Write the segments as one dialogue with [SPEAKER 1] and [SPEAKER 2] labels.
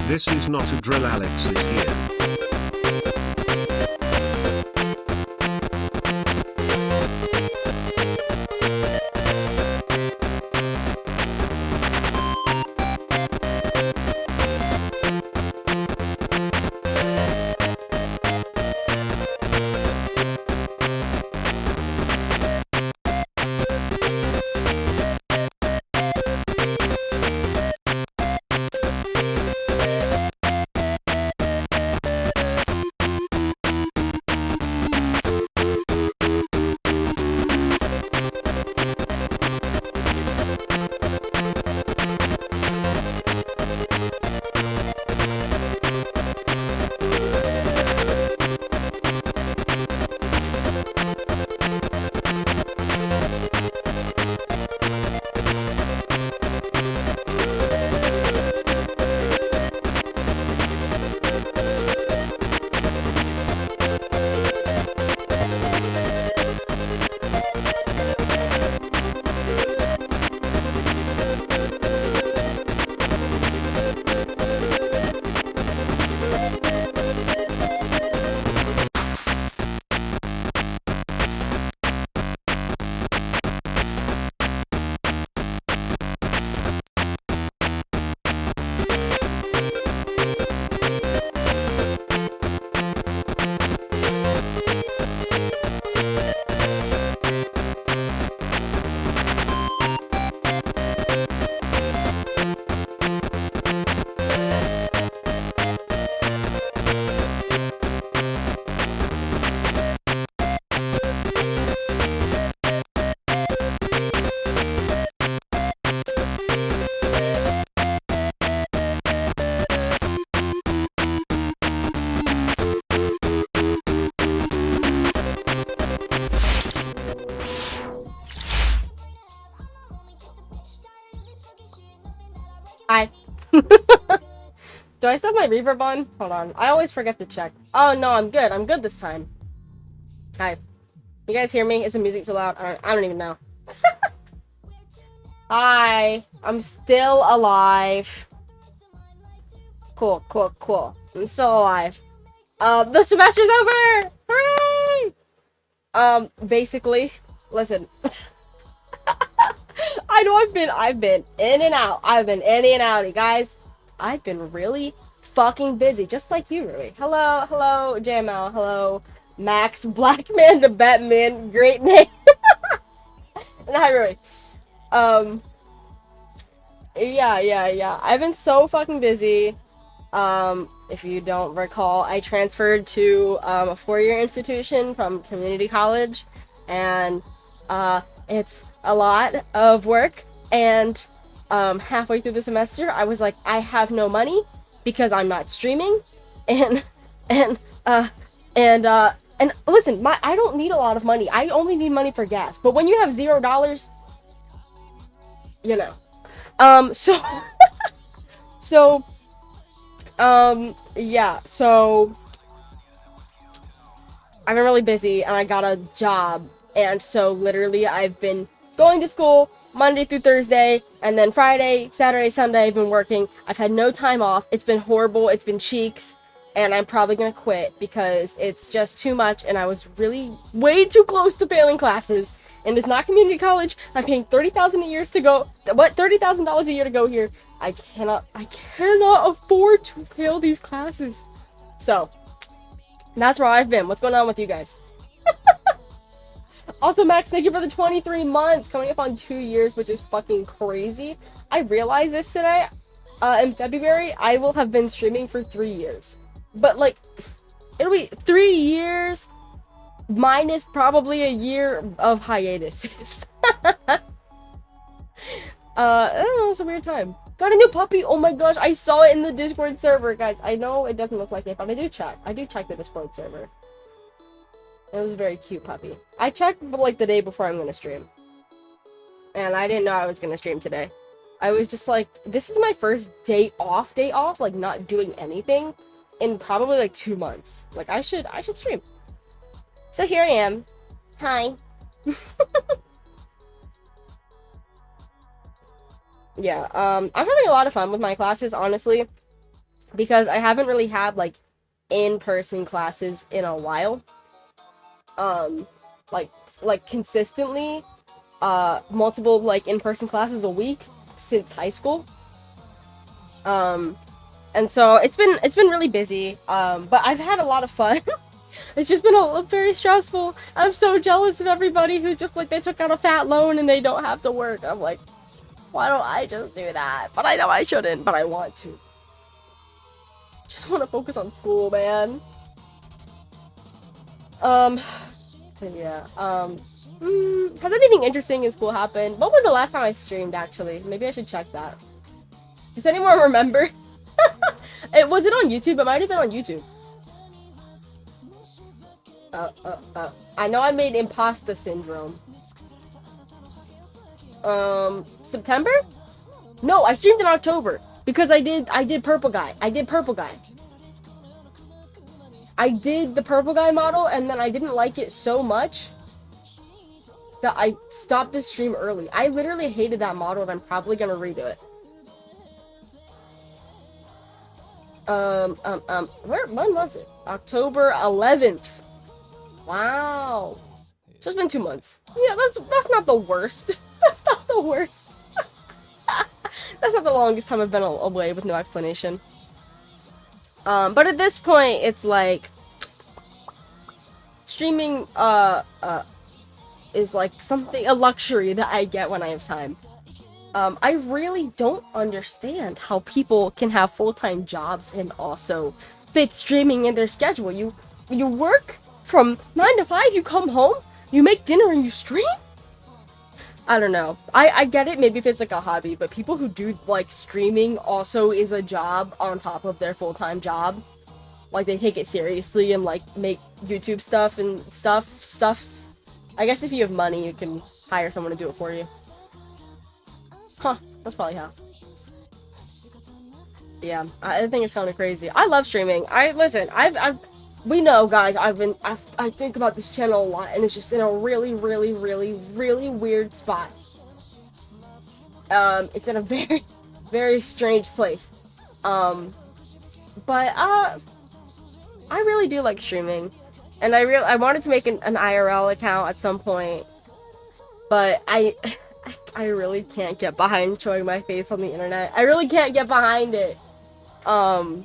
[SPEAKER 1] This is not a drill, Alex is here.
[SPEAKER 2] Hi. Do I still have my reverb on? Hold on. I always forget to check. Oh, no, I'm good. I'm good this time. Hi. You guys hear me? Is the music too loud? I don't even know. Hi. I'm still alive. Cool, cool, cool. I'm still alive. The semester's over! Hooray! Basically, listen. I know I've been in and out. I've been in and out, you guys. I've been really fucking busy, just like you, Rui. Hello, JML. Hello, Max, Blackman to Batman. Great name. And hi, Rui. Yeah. I've been so fucking busy. If you don't recall, I transferred to a four-year institution from community college, and it's a lot of work. And halfway through the semester, I was like, I have no money because I'm not streaming, and and listen, I don't need a lot of money. I only need money for gas. But when you have $0, you know. So so yeah, so I've been really busy and I got a job, and so literally I've been going to school Monday through Thursday, and then Friday, Saturday, Sunday I've been working. I've had no time off. It's been horrible. It's been cheeks, and I'm probably gonna quit because it's just too much, and I was really way too close to failing classes. And it's not community college. I'm paying $30,000 a year to go. What? $30,000 a year to go here. I cannot afford to fail these classes. So that's where I've been. What's going on with you guys? Also, Max, thank you for the 23 months. Coming up on 2 years, which is fucking crazy. I realized this today. In February, I will have been streaming for 3 years. But, like, it'll be 3 years minus probably a year of hiatuses. I don't know, it's a weird time. Got a new puppy. Oh my gosh, I saw it in the Discord server, guys. I know it doesn't look like it, but I do check. I do check the Discord server. It was a very cute puppy. I checked like the day before I'm gonna stream, and I didn't know I was gonna stream today. I was just like, this is my first day off, like not doing anything in probably like 2 months. Like I should stream. So here I am. Hi. Yeah, I'm having a lot of fun with my classes, honestly. because I haven't really had like in-person classes in a while. Um, like consistently, multiple like in-person classes a week since high school. Um, and so it's been really busy. But I've had a lot of fun. It's just been very stressful. I'm so jealous of everybody who just like they took out a fat loan and they don't have to work. I'm like, why don't I just do that? But I know I shouldn't, but I want to. Just want to focus on school, man. Yeah. Has anything interesting in school happened? What was the last time I streamed, actually? Maybe I should check that. Does anyone remember? Was it on YouTube? It might have been on YouTube. I know I made Imposter Syndrome. September? No, I streamed in October. Because I did Purple Guy. I did Purple Guy. I did the Purple Guy model, and then I didn't like it so much that I stopped the stream early. I literally hated that model, and I'm probably gonna redo it. When was it? October 11th. Wow. So it's been 2 months. Yeah, that's not the worst. That's not the worst. That's not the longest time I've been away with no explanation. But at this point, it's like streaming is like a luxury that I get when I have time. I really don't understand how people can have full-time jobs and also fit streaming in their schedule. You work from 9 to 5, you come home, you make dinner and you stream? I don't know. I get it, maybe if it's like a hobby, but people who do like streaming also is a job on top of their full-time job. Like they take it seriously and like make YouTube stuff and stuffs. I guess if you have money, you can hire someone to do it for you. Huh, that's probably how. Yeah, I think it's kind of crazy. I love streaming. We know, guys, I think about this channel a lot, and it's just in a really, really, really, really weird spot. It's in a very, very strange place. But, I really do like streaming. And I wanted to make an IRL account at some point, but I really can't get behind showing my face on the internet. I really can't get behind it. I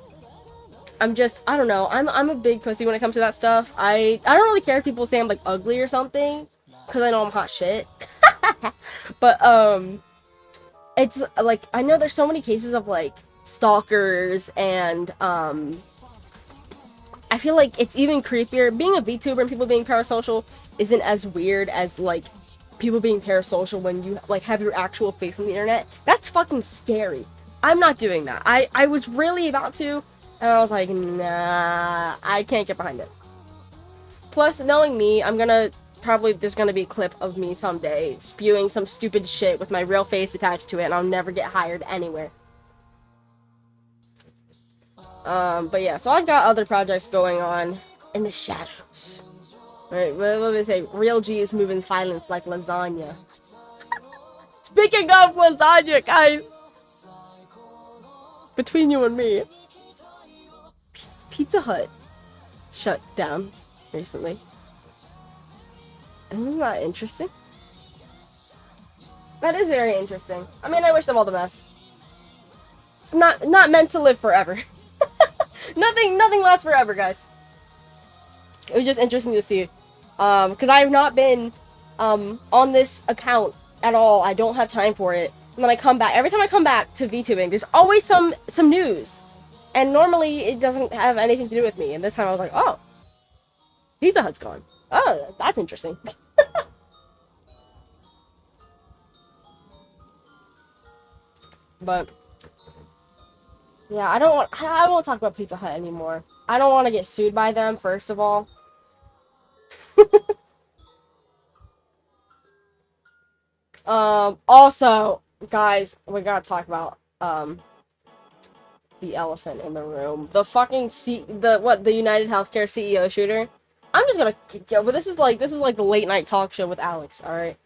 [SPEAKER 2] don't know. I'm a big pussy when it comes to that stuff. I don't really care if people say I'm like ugly or something, because I know I'm hot shit. But it's like I know there's so many cases of like stalkers and I feel like it's even creepier. Being a VTuber and people being parasocial isn't as weird as like people being parasocial when you like have your actual face on the internet. That's fucking scary. I'm not doing that. I was really about to, and I was like, nah, I can't get behind it. Plus, knowing me, there's gonna be a clip of me someday spewing some stupid shit with my real face attached to it, and I'll never get hired anywhere. But yeah, so I've got other projects going on in the shadows. Right, what do they say? Real G is moving silence like lasagna. Speaking of lasagna, guys! Between you and me, Pizza Hut shut down recently. Isn't that interesting? That is very interesting. I mean, I wish them all the best. It's not meant to live forever. Nothing lasts forever, guys. It was just interesting to see. Because I have not been, on this account at all. I don't have time for it. And then I come back. Every time I come back to VTubing, there's always some news. And normally, it doesn't have anything to do with me. And this time I was like, oh. Pizza Hut's gone. Oh, that's interesting. But yeah, I won't talk about Pizza Hut anymore. I don't want to get sued by them, first of all. Also, guys, we gotta talk about, the elephant in the room. The fucking the United Healthcare CEO shooter. I'm just gonna, but this is like the late night talk show with Alex, alright?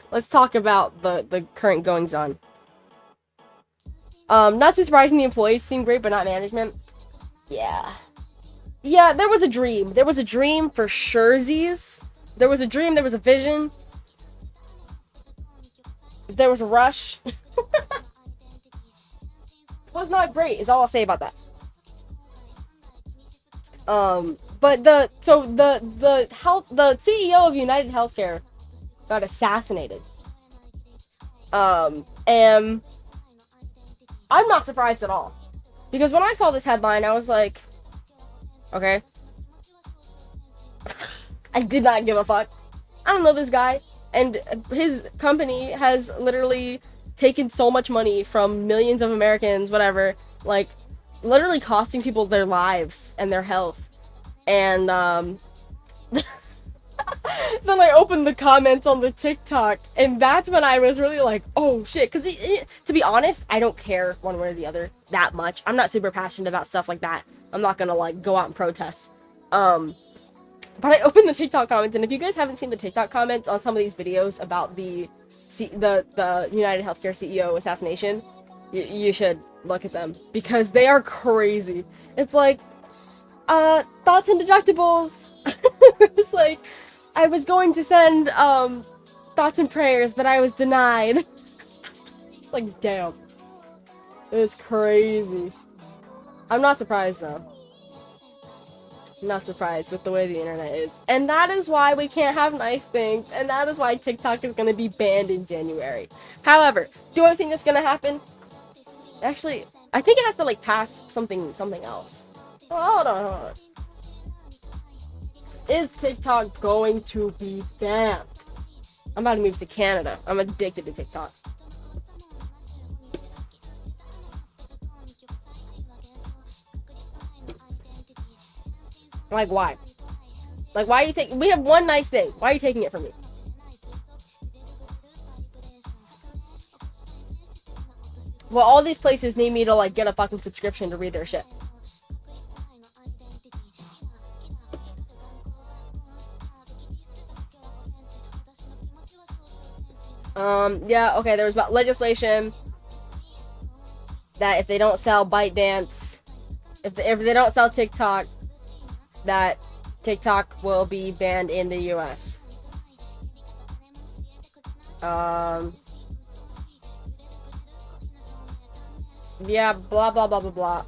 [SPEAKER 2] Let's talk about the current goings on. Not too surprising, the employees seem great, but not management. Yeah. Yeah, there was a dream. There was a dream for surezies. There was a dream, there was a vision. There was a rush. Was not great, is all I'll say about that. But the CEO of United Healthcare got assassinated. And I'm not surprised at all. Because when I saw this headline, I was like, okay. I did not give a fuck. I don't know this guy. And his company has literally taken so much money from millions of Americans, whatever, like, literally costing people their lives and their health. And, then I opened the comments on the TikTok, and that's when I was really like, oh shit, because to be honest, I don't care one way or the other that much. I'm not super passionate about stuff like that. I'm not gonna, like, go out and protest. But I opened the TikTok comments, and if you guys haven't seen the TikTok comments on some of these videos about the United Healthcare CEO assassination, you should look at them, because they are crazy. It's like, thoughts and deductibles. It's like, I was going to send, thoughts and prayers, but I was denied. It's like, damn. It's crazy. I'm not surprised, though. Not surprised with the way the internet is. And that is why we can't have nice things, and that is why TikTok is gonna be banned in January. However, do I think that's gonna happen? Actually, I think it has to, like, pass something else. Oh, hold on. Is TikTok going to be banned? I'm about to move to Canada. I'm addicted to TikTok. Like, why? Like, why are you taking... We have one nice thing. Why are you taking it from me? Well, all these places need me to, like, get a fucking subscription to read their shit. Yeah, okay, there was about legislation that if they don't sell ByteDance, if they don't sell TikTok, that TikTok will be banned in the US. Yeah, blah, blah, blah, blah, blah.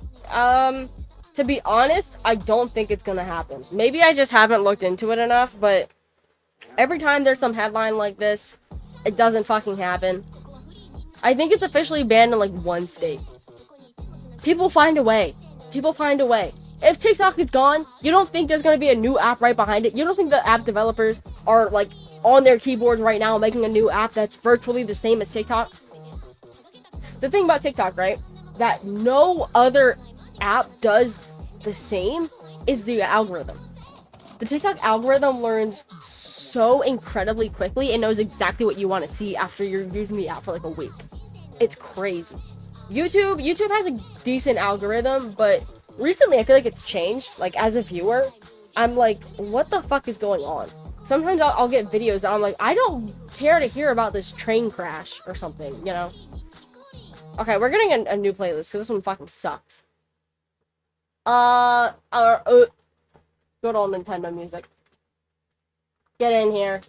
[SPEAKER 2] To be honest, I don't think it's gonna happen. Maybe I just haven't looked into it enough, but every time there's some headline like this, it doesn't fucking happen. I think it's officially banned in, like, one state. People find a way. People find a way. If TikTok is gone, you don't think there's gonna be a new app right behind it? You don't think the app developers are, like, on their keyboards right now making a new app that's virtually the same as TikTok? The thing about TikTok, right, that no other app does the same is the algorithm. The TikTok algorithm learns so incredibly quickly and knows exactly what you want to see after you're using the app for like a week. It's crazy. YouTube has a decent algorithm, but recently I feel like it's changed. Like, as a viewer, I'm like, what the fuck is going on? Sometimes I'll get videos that I'm like, I don't care to hear about this train crash or something, you know? Okay, we're getting a new playlist, because this one fucking sucks. Good old Nintendo music. Get in here.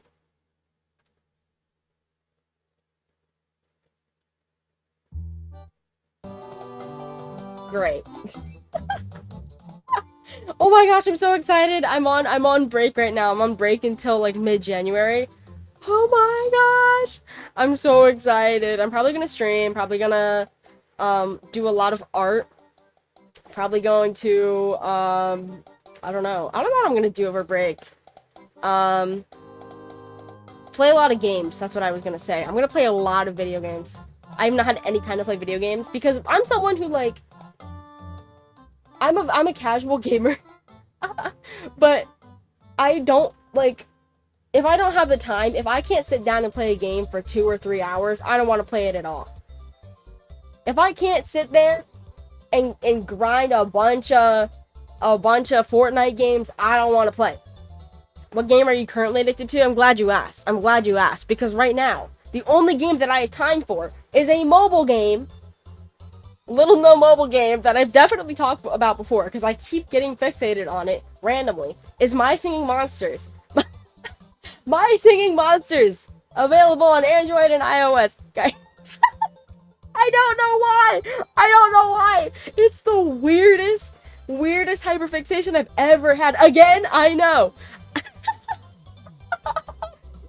[SPEAKER 2] Great. Oh my gosh, I'm so excited. I'm on break right now. I'm on break until like mid-January. Oh my gosh. I'm so excited. I'm probably gonna stream, probably gonna do a lot of art. Probably going to I don't know what I'm gonna do over break. Play a lot of games. That's what I was gonna say. I'm gonna play a lot of video games. I've not had any time to play video games because I'm someone who, like, I'm a casual gamer. But I don't, like, if I don't have the time, if I can't sit down and play a game for 2 or 3 hours, I don't want to play it at all. If I can't sit there and grind a bunch of Fortnite games, I don't want to play. What game are you currently addicted to? I'm glad you asked. Because right now, the only game that I have time for is a mobile game little no mobile game that I've definitely talked about before because I keep getting fixated on it randomly is My Singing Monsters. My Singing Monsters, available on Android and iOS. Guys, I don't know why. I don't know why. It's the weirdest hyperfixation I've ever had. Again, I know.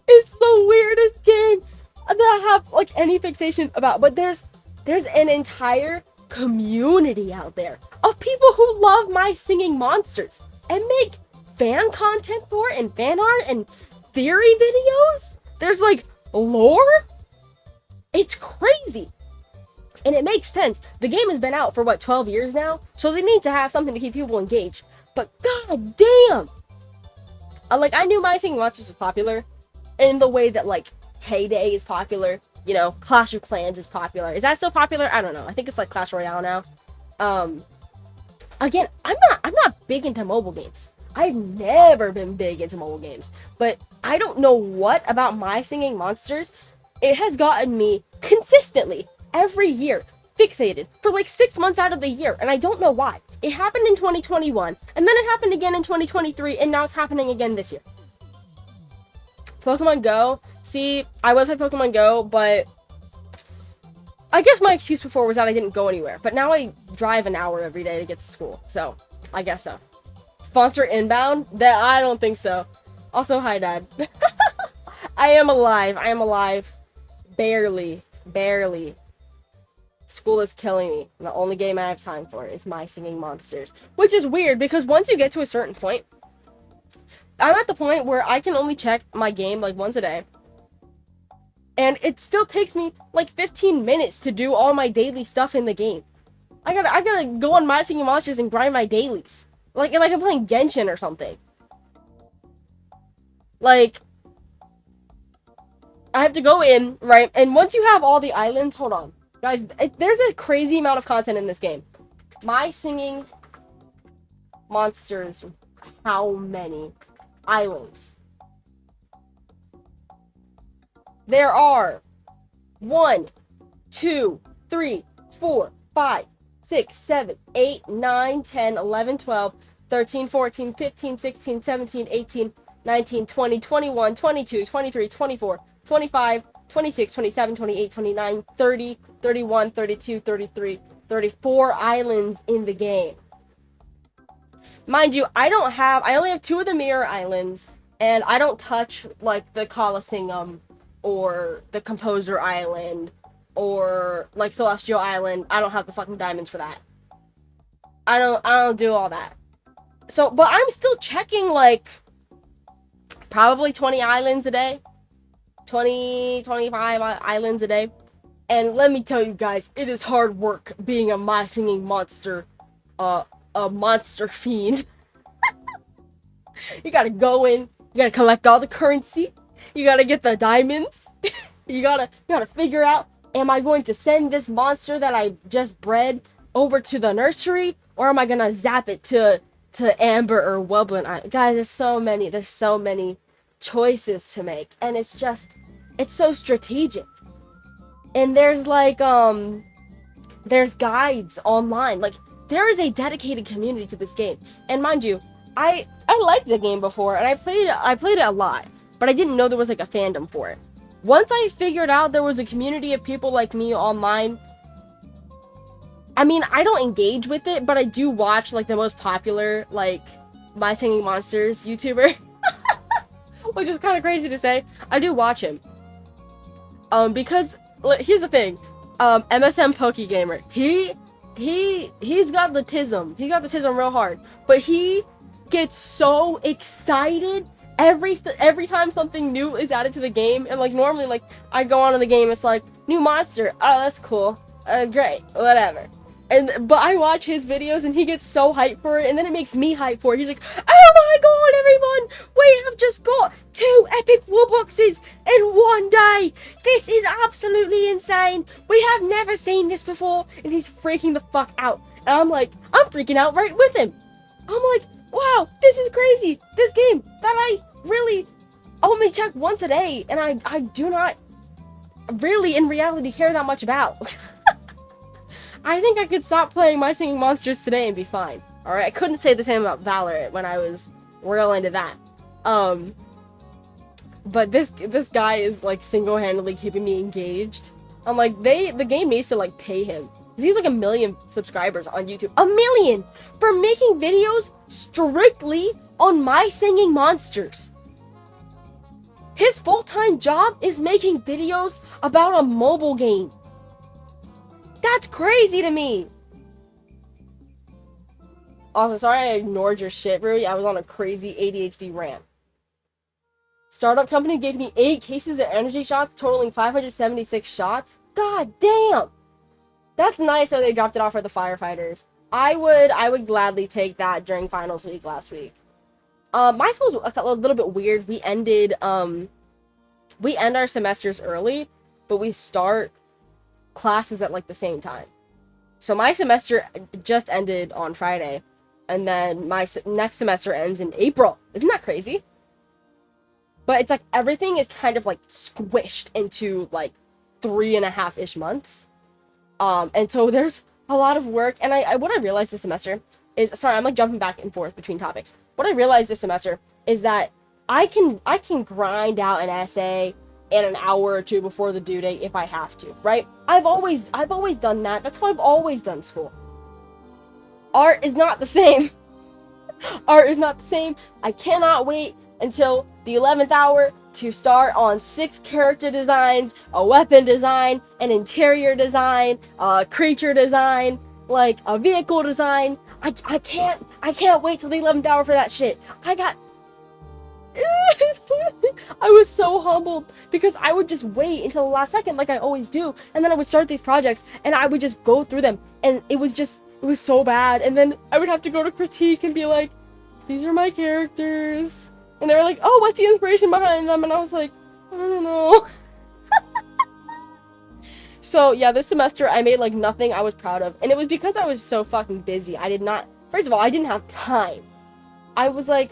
[SPEAKER 2] It's the weirdest game that I have like any fixation about. But there's an entire community out there of people who love My Singing Monsters and make fan content for it and fan art and theory videos. There's like lore. It's crazy. And it makes sense. The game has been out for what, 12 years now? So they need to have something to keep people engaged. But god damn! Like, I knew My Singing Monsters was popular in the way that, like, Heyday is popular. You know, Clash of Clans is popular. Is that still popular? I don't know. I think it's like Clash Royale now. Again, I'm not big into mobile games. I've never been big into mobile games. But I don't know what about My Singing Monsters. It has gotten me consistently every year fixated for like 6 months out of the year, and I don't know why. It happened in 2021, and then it happened again in 2023, and now it's happening again this year. Pokemon Go. See, I would play Pokemon Go, but I guess my excuse before was that I didn't go anywhere. But now I drive an hour every day to get to school, so I guess so. Sponsor inbound? That I don't think so. Also, hi, Dad. I am alive. I am alive. Barely. School is killing me. The only game I have time for is My Singing Monsters. Which is weird, because once you get to a certain point, I'm at the point where I can only check my game like once a day. And it still takes me like 15 minutes to do all my daily stuff in the game. I gotta go on My Singing Monsters and grind my dailies. Like I'm playing Genshin or something. Like, I have to go in, right? And once you have all the islands, hold on. Guys, there's a crazy amount of content in this game. My Singing Monsters, how many islands? There are 1, 2, 3, 4, 5, 6, 7, 8, 9, 10, 11, 12, 13, 14, 15, 16, 17, 18, 19, 20, 21, 22, 23, 24, 25, 26, 27, 28, 29, 30, 31, 32, 33, 34 islands in the game. Mind you, I only have 2 of the Mirror Islands, and I don't touch, like, the Colosseum, or the Composer Island, or, like, Celestial Island. I don't have the fucking diamonds for that. I don't do all that. So, but I'm still checking, like, probably 20 islands a day. 20, 25 islands a day. And let me tell you guys, it is hard work being a My Singing Monster, a monster fiend. You gotta go in, you gotta collect all the currency, you gotta get the diamonds, you gotta figure out, am I going to send this monster that I just bred over to the nursery, or am I gonna zap it to Amber or Wublin Island? Guys, there's so many choices to make, and it's so strategic. And there's like there's guides online. Like, there is a dedicated community to this game. And mind you, I liked the game before, and I played it a lot, but I didn't know there was like a fandom for it. Once I figured out there was a community of people like me online, I mean, I don't engage with it, but I do watch like the most popular, like, My Singing Monsters YouTuber. Which is kind of crazy to say. I do watch him. Because here's the thing. MSM Pokegamer. He's got the tism. He got the tism real hard. But he gets so excited every time something new is added to the game. And like normally, like, I go on in the game, it's like, new monster. Oh, that's cool. Great. Whatever. But I watch his videos and he gets so hyped for it, and then it makes me hyped for it. He's like, oh my god, everyone! We have just got 2 epic Woolboxes in one day! This is absolutely insane! We have never seen this before! And he's freaking the fuck out. And I'm like, I'm freaking out right with him. I'm like, wow, this is crazy! This game that I really only check once a day, and I do not really in reality care that much about. I think I could stop playing My Singing Monsters today and be fine. Alright, I couldn't say the same about Valorant when I was real into that. But this guy is like single-handedly keeping me engaged. I'm like, the game needs to like pay him. He's like 1 million subscribers on YouTube. 1 million! For making videos strictly on My Singing Monsters. His full-time job is making videos about a mobile game. That's crazy to me. Also, sorry I ignored your shit, Rui. I was on a crazy ADHD rant. Startup company gave me 8 cases of energy shots, totaling 576 shots. God damn! That's nice how they dropped it off for the firefighters. I would gladly take that during finals week last week. My school's a little bit weird. We end our semesters early, but we start classes at like the same time. So my semester just ended on Friday, and then my next semester ends in April. Isn't that crazy? But it's like everything is kind of like squished into like 3.5-ish months. And so there's a lot of work. And what I realized this semester is, sorry, I'm like jumping back and forth between topics. What I realized this semester is that I can grind out an essay in an hour or two before the due date if I have to, right? I've always done that. That's how I've always done school. Art is not the same. Art is not the same. I cannot wait until the 11th hour to start on 6 character designs, a weapon design, an interior design, a creature design, like a vehicle design. I can't wait till the 11th hour for that shit. I was so humbled because I would just wait until the last second like I always do, and then I would start these projects and I would just go through them, and it was so bad, and then I would have to go to critique and be like, these are my characters. And they were like, oh, what's the inspiration behind them? And I was like, I don't know. So, yeah, this semester I made, like, nothing I was proud of. And it was because I was so fucking busy. First of all, I didn't have time. I was like,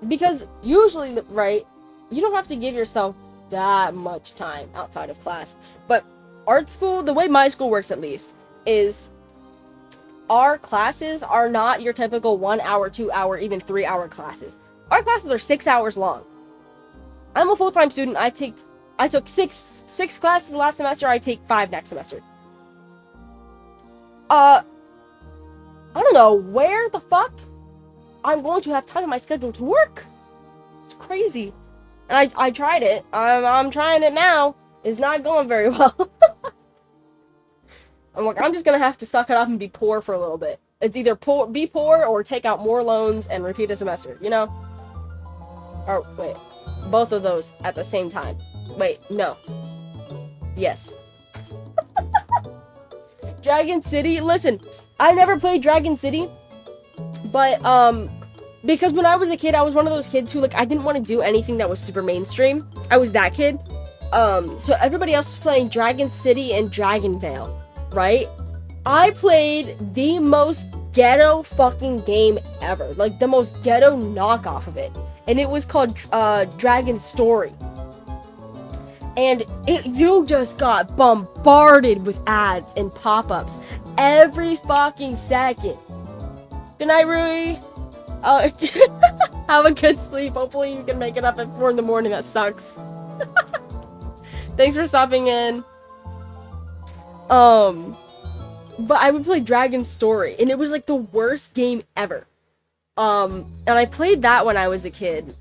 [SPEAKER 2] because usually, right, you don't have to give yourself that much time outside of class. But art school, the way my school works at least, is our classes are not your typical 1 hour, 2 hour, even 3 hour classes. Our classes are 6 hours long. I'm a full-time student. I took six classes last semester. I take 5 next semester. I don't know where the fuck I'm going to have time in my schedule to work. It's crazy. And I tried it. I'm trying it now. It's not going very well. I'm like, I'm just gonna have to suck it up and be poor for a little bit. It's either be poor or take out more loans and repeat a semester, you know? Or, wait. Both of those at the same time. Wait, no. Yes. Dragon City? Listen, I never played Dragon City. But, because when I was a kid, I was one of those kids who, like, I didn't want to do anything that was super mainstream. I was that kid. So everybody else was playing Dragon City and Dragonvale. Right? I played the most ghetto fucking game ever. Like, the most ghetto knockoff of it. And it was called, Dragon Story. And you just got bombarded with ads and pop-ups every fucking second. Good night, Rui. Have a good sleep. Hopefully you can make it up at 4 in the morning. That sucks. Thanks for stopping in. But I would play Dragon Story, and it was like the worst game ever. And I played that when I was a kid,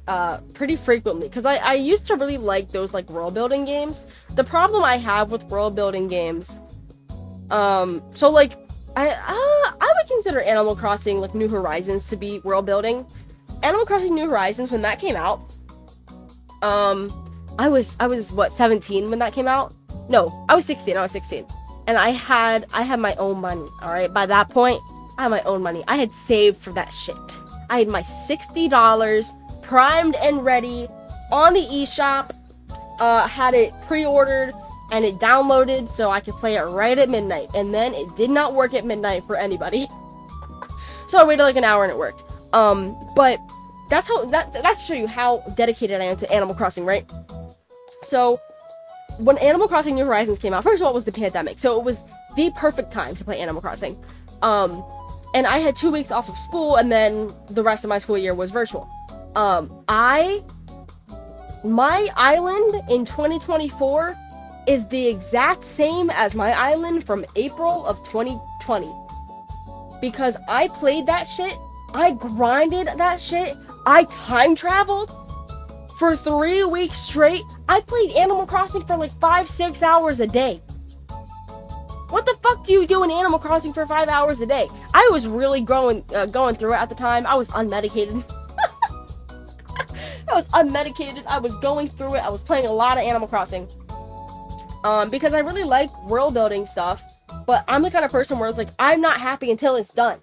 [SPEAKER 2] pretty frequently, because I used to really like those, like, world-building games. The problem I have with world-building games, so, like, I would consider Animal Crossing, like, New Horizons to be world-building. Animal Crossing New Horizons, when that came out, I was, what, 17 when that came out? No, I was 16, And I had my own money, alright? By that point, I had my own money. I had saved for that shit. I had my $60 primed and ready on the eShop. Had it pre-ordered and it downloaded so I could play it right at midnight. And then it did not work at midnight for anybody. So I waited like an hour and it worked. But that's to show you how dedicated I am to Animal Crossing, right? So when Animal Crossing New Horizons came out, first of all, it was the pandemic. So it was the perfect time to play Animal Crossing. And I had 2 weeks off of school, and then the rest of my school year was virtual. My island in 2024 is the exact same as my island from April of 2020. Because I played that shit, I grinded that shit, I time traveled for 3 weeks straight. I played Animal Crossing for like 5-6 hours a day. What the fuck do you do in Animal Crossing for 5 hours a day? I was really going through it at the time. I was unmedicated. I was going through it. I was playing a lot of Animal Crossing. Because I really like world building stuff, but I'm the kind of person where it's like, I'm not happy until it's done.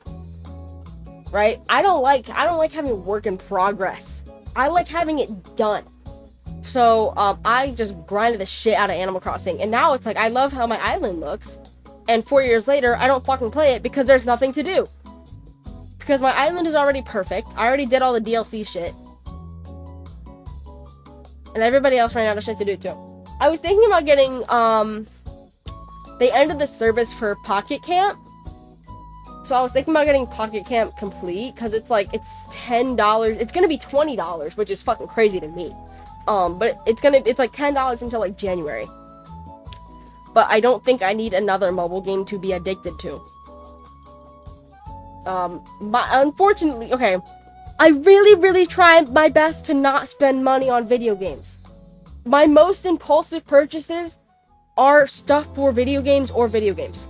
[SPEAKER 2] Right? I don't like having work in progress. I like having it done. So, I just grinded the shit out of Animal Crossing, and now it's like, I love how my island looks, and 4 years later, I don't fucking play it because there's nothing to do. Because my island is already perfect. I already did all the DLC shit. And everybody else ran out of shit to do too. I was thinking about getting, they ended the service for Pocket Camp. So I was thinking about getting Pocket Camp Complete, because it's like, it's $10. It's gonna be $20, which is fucking crazy to me. But it's like $10 until like January. But I don't think I need another mobile game to be addicted to. Unfortunately, okay, I really try my best to not spend money on video games. My most impulsive purchases are stuff for video games or video games.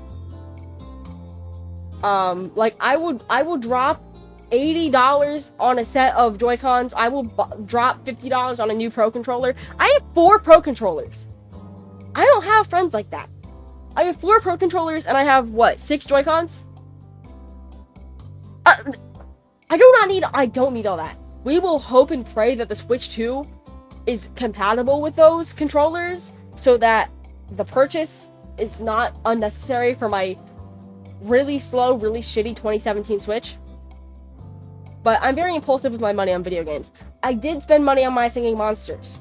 [SPEAKER 2] Like I will drop $80 on a set of Joy-Cons. I will drop $50 on a new Pro Controller. I have 4 Pro Controllers. I don't have friends like that. I have 4 Pro Controllers and I have, 6 Joy-Cons? I don't need all that. We will hope and pray that the Switch 2 is compatible with those controllers so that the purchase is not unnecessary for my really slow, really shitty 2017 Switch. But I'm very impulsive with my money on video games. I did spend money on My Singing Monsters,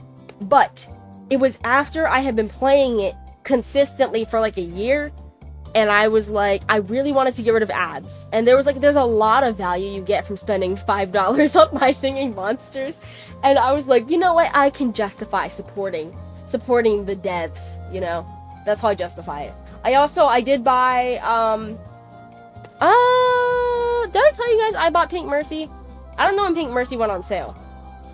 [SPEAKER 2] but it was after I had been playing it consistently for like a year, and I was like, I really wanted to get rid of ads. And there's a lot of value you get from spending $5 on My Singing Monsters. And I was like, you know what? I can justify supporting the devs, you know? That's how I justify it. I did buy, did I tell you guys I bought Pink Mercy? I don't know when Pink Mercy went on sale.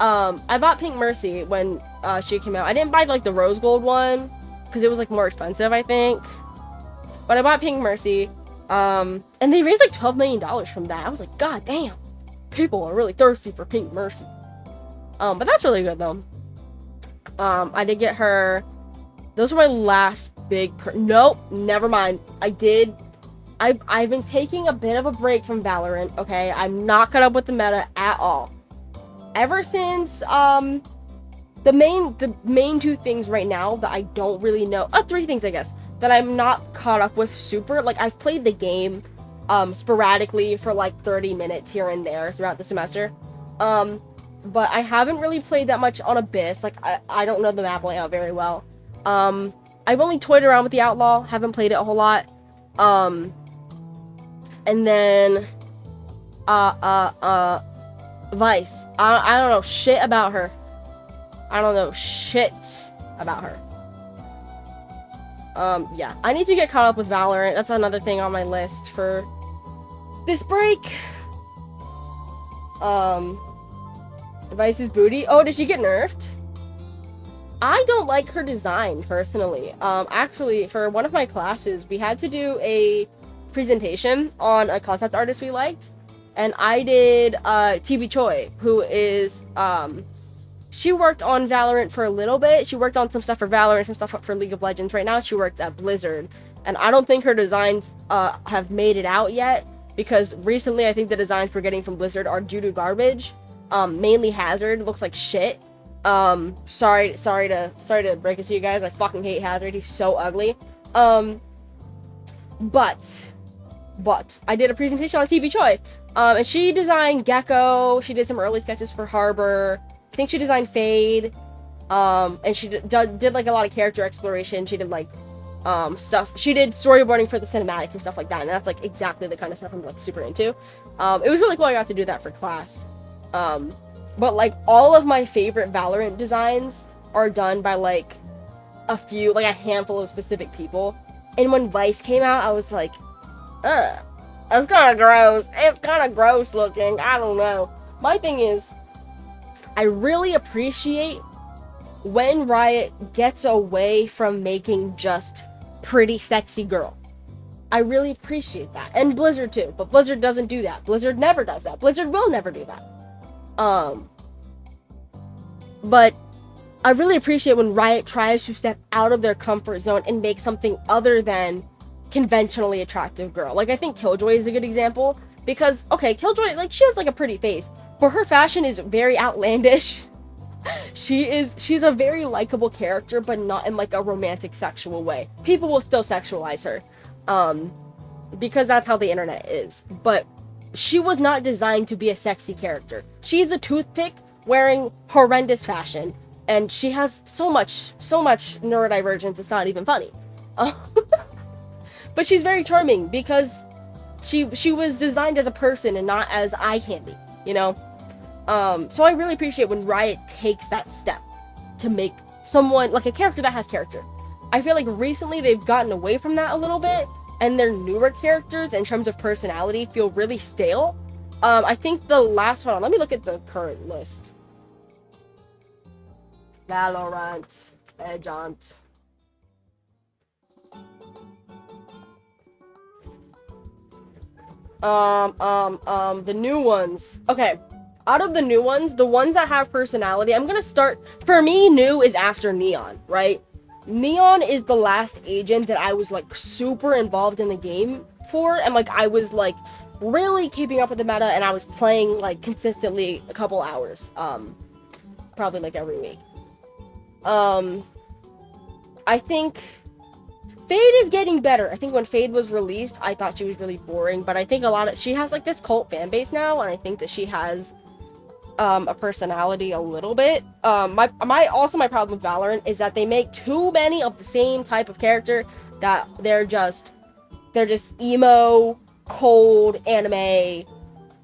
[SPEAKER 2] I bought Pink Mercy when she came out. I didn't buy like the rose gold one because it was like more expensive, I think. But I bought Pink Mercy, and they raised like $12 million from that. I was like, God damn, people are really thirsty for Pink Mercy. But that's really good though. I did get her. Those were my last big. Nope, never mind. I've been taking a bit of a break from Valorant. Okay, I'm not caught up with the meta at all. Ever since the main 2 things right now that I don't really know. 3 things I guess that I'm not caught up with super. Like I've played the game sporadically for like 30 minutes here and there throughout the semester. But I haven't really played that much on Abyss. Like I don't know the map layout very well. I've only toyed around with the Outlaw, haven't played it a whole lot. And then Vice. I don't know shit about her. Yeah, I need to get caught up with Valorant. That's another thing on my list for this break. Vice's booty. Oh, did she get nerfed? I don't like her design, personally. Actually, for one of my classes, we had to do a presentation on a concept artist we liked. And I did, TB Choi, who is, she worked on Valorant for a little bit. She worked on some stuff for Valorant, some stuff for League of Legends. Right now, she works at Blizzard. And I don't think her designs, have made it out yet. Because recently, I think the designs we're getting from Blizzard are due to garbage. Mainly Hazard looks like shit. Sorry to break it to you guys. I fucking hate Hazard. He's so ugly. But I did a presentation on TB Choi. And she designed Gecko. She did some early sketches for Harbor. I think she designed Fade. And she did like a lot of character exploration. She did like stuff. She did storyboarding for the cinematics and stuff like that, and that's like exactly the kind of stuff I'm like super into. It was really cool. I got to do that for class. But like all of my favorite Valorant designs are done by like a handful of specific people. And when Vice came out, I was like, ugh, that's kind of gross. It's kind of gross looking. I don't know. My thing is, I really appreciate when Riot gets away from making just pretty sexy girl. I really appreciate that. And Blizzard too, but Blizzard doesn't do that. Blizzard never does that. Blizzard will never do that. But I really appreciate when Riot tries to step out of their comfort zone and make something other than conventionally attractive girl. Like, I think Killjoy is a good example, because, okay, Killjoy, like, she has, like, a pretty face, but her fashion is very outlandish. She's a very likable character, but not in, like, a romantic, sexual way. People will still sexualize her, because that's how the internet is, but she was not designed to be a sexy character. She's a toothpick wearing horrendous fashion, and she has so much neurodivergence, it's not even funny. But she's very charming because she was designed as a person and not as eye candy, you know? So I really appreciate when Riot takes that step to make someone, like a character that has character. I feel like recently they've gotten away from that a little bit, and their newer characters, in terms of personality, feel really stale. I think the last one, let me look at the current list. Valorant, Agent. The new ones. Okay, out of the new ones, the ones that have personality, I'm gonna start, for me, new is after Neon, right? Neon is the last agent that I was, like, super involved in the game for, and, like, I was, like, really keeping up with the meta, and I was playing, like, consistently a couple hours, probably, like, every week. I think Fade is getting better. I think when Fade was released, I thought she was really boring, but I think she has, like, this cult fan base now, and I think that she has, a personality a little bit. My problem with Valorant is that they make too many of the same type of character, that they're just emo, cold, anime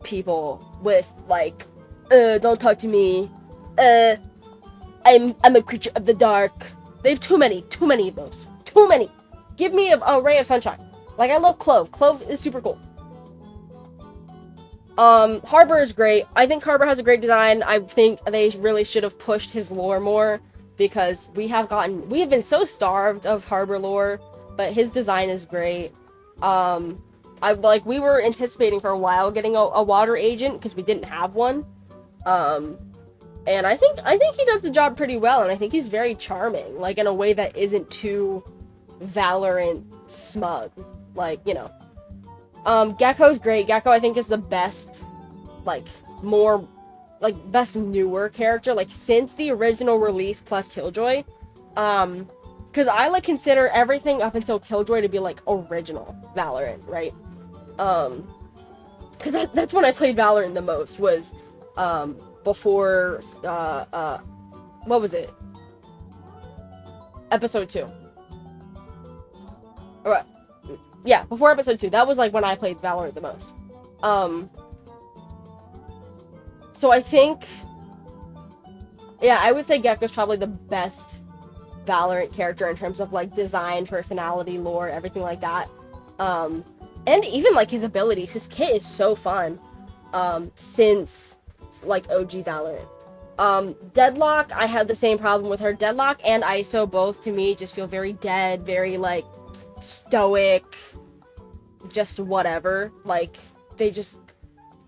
[SPEAKER 2] people with, like, don't talk to me, I'm a creature of the dark. They have too many of those. Too many. Give me a ray of sunshine. Like, I love Clove. Clove is super cool. Harbor is great. I think Harbor has a great design. I think they really should have pushed his lore more, because we have been so starved of Harbor lore, but his design is great. We were anticipating for a while getting a water agent, because we didn't have one. And I think he does the job pretty well, and I think he's very charming, like, in a way that isn't too Valorant smug, like, you know. Gecko's great. Gecko, I think, is the best, like, best newer character, like, since the original release plus Killjoy. Because I, like, consider everything up until Killjoy to be, like, original Valorant, right? Because that's when I played Valorant the most, was, before, what was it? Episode 2. Alright. Yeah, before episode 2. That was, like, when I played Valorant the most. So I think, yeah, I would say Gecko's probably the best Valorant character in terms of, like, design, personality, lore, everything like that. And even, like, his abilities. His kit is so fun, since, like, OG Valorant. Deadlock, I had the same problem with her. Deadlock and ISO both, to me, just feel very dead, very, like, stoic, just whatever. Like, they just,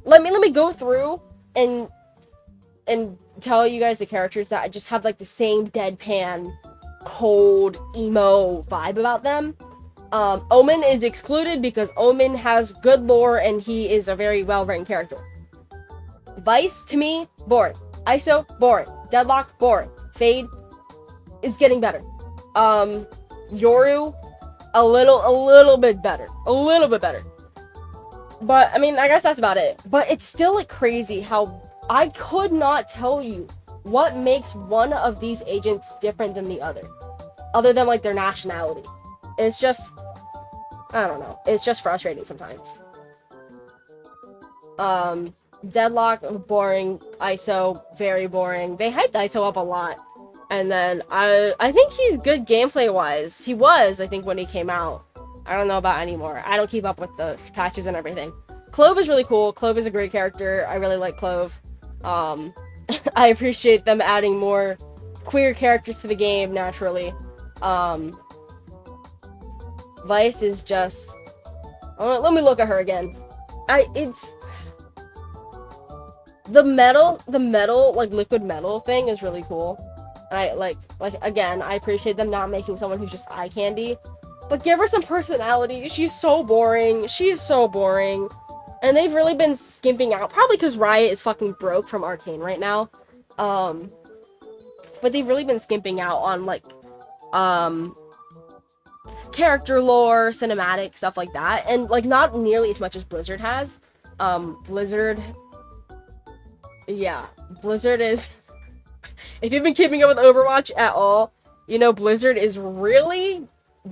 [SPEAKER 2] let me go through and tell you guys the characters that just have, like, the same deadpan, cold, emo vibe about them. Omen is excluded because Omen has good lore and he is a very well-written character. Vice, to me, boring. ISO, boring. Deadlock, boring. Fade is getting better. Yoru, a little bit better. A little bit better. But, I mean, I guess that's about it. But it's still, like, crazy how I could not tell you what makes one of these agents different than the other than, like, their nationality. It's just, I don't know. It's just frustrating sometimes. Deadlock, boring. ISO, very boring. They hyped ISO up a lot. And then I think he's good gameplay wise. He was, I think, when he came out. I don't know about anymore. I don't keep up with the patches and everything. Clove is really cool. Clove is a great character. I really like Clove. I appreciate them adding more queer characters to the game naturally. Vice is just, let me look at her again. It's the metal, like liquid metal thing is really cool. I like again, I appreciate them not making someone who's just eye candy, but give her some personality. She's so boring. She's so boring. And they've really been skimping out, probably because Riot is fucking broke from Arcane right now. But they've really been skimping out on like character lore, cinematic, stuff like that, and like not nearly as much as Blizzard has. Blizzard is if you've been keeping up with Overwatch at all, you know Blizzard is really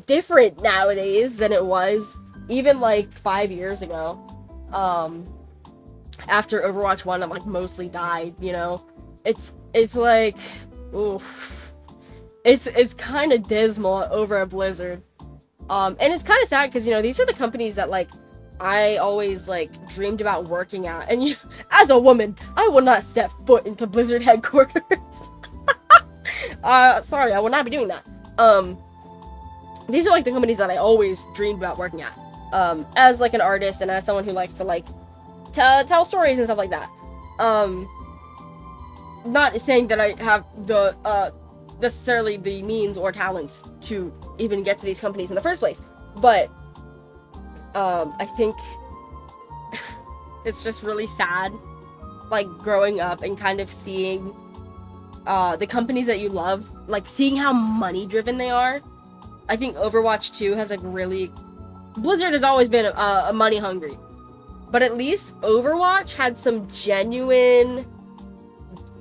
[SPEAKER 2] different nowadays than it was even like 5 years ago. After Overwatch 1 like mostly died, you know. It's like, oof. It's kind of dismal over at Blizzard. And it's kind of sad because, you know, these are the companies that, like, I always, like, dreamed about working at. And, you know, as a woman, I will not step foot into Blizzard headquarters. Sorry, I will not be doing that. These are, like, the companies that I always dreamed about working at. As, like, an artist and as someone who likes to, like, tell stories and stuff like that. Not saying that I have the, necessarily the means or talents to even get to these companies in the first place, but I think it's just really sad, like, growing up and kind of seeing the companies that you love, like, seeing how money driven they are. I think Overwatch 2 has, like, really, Blizzard has always been a money hungry, but at least Overwatch had some genuine,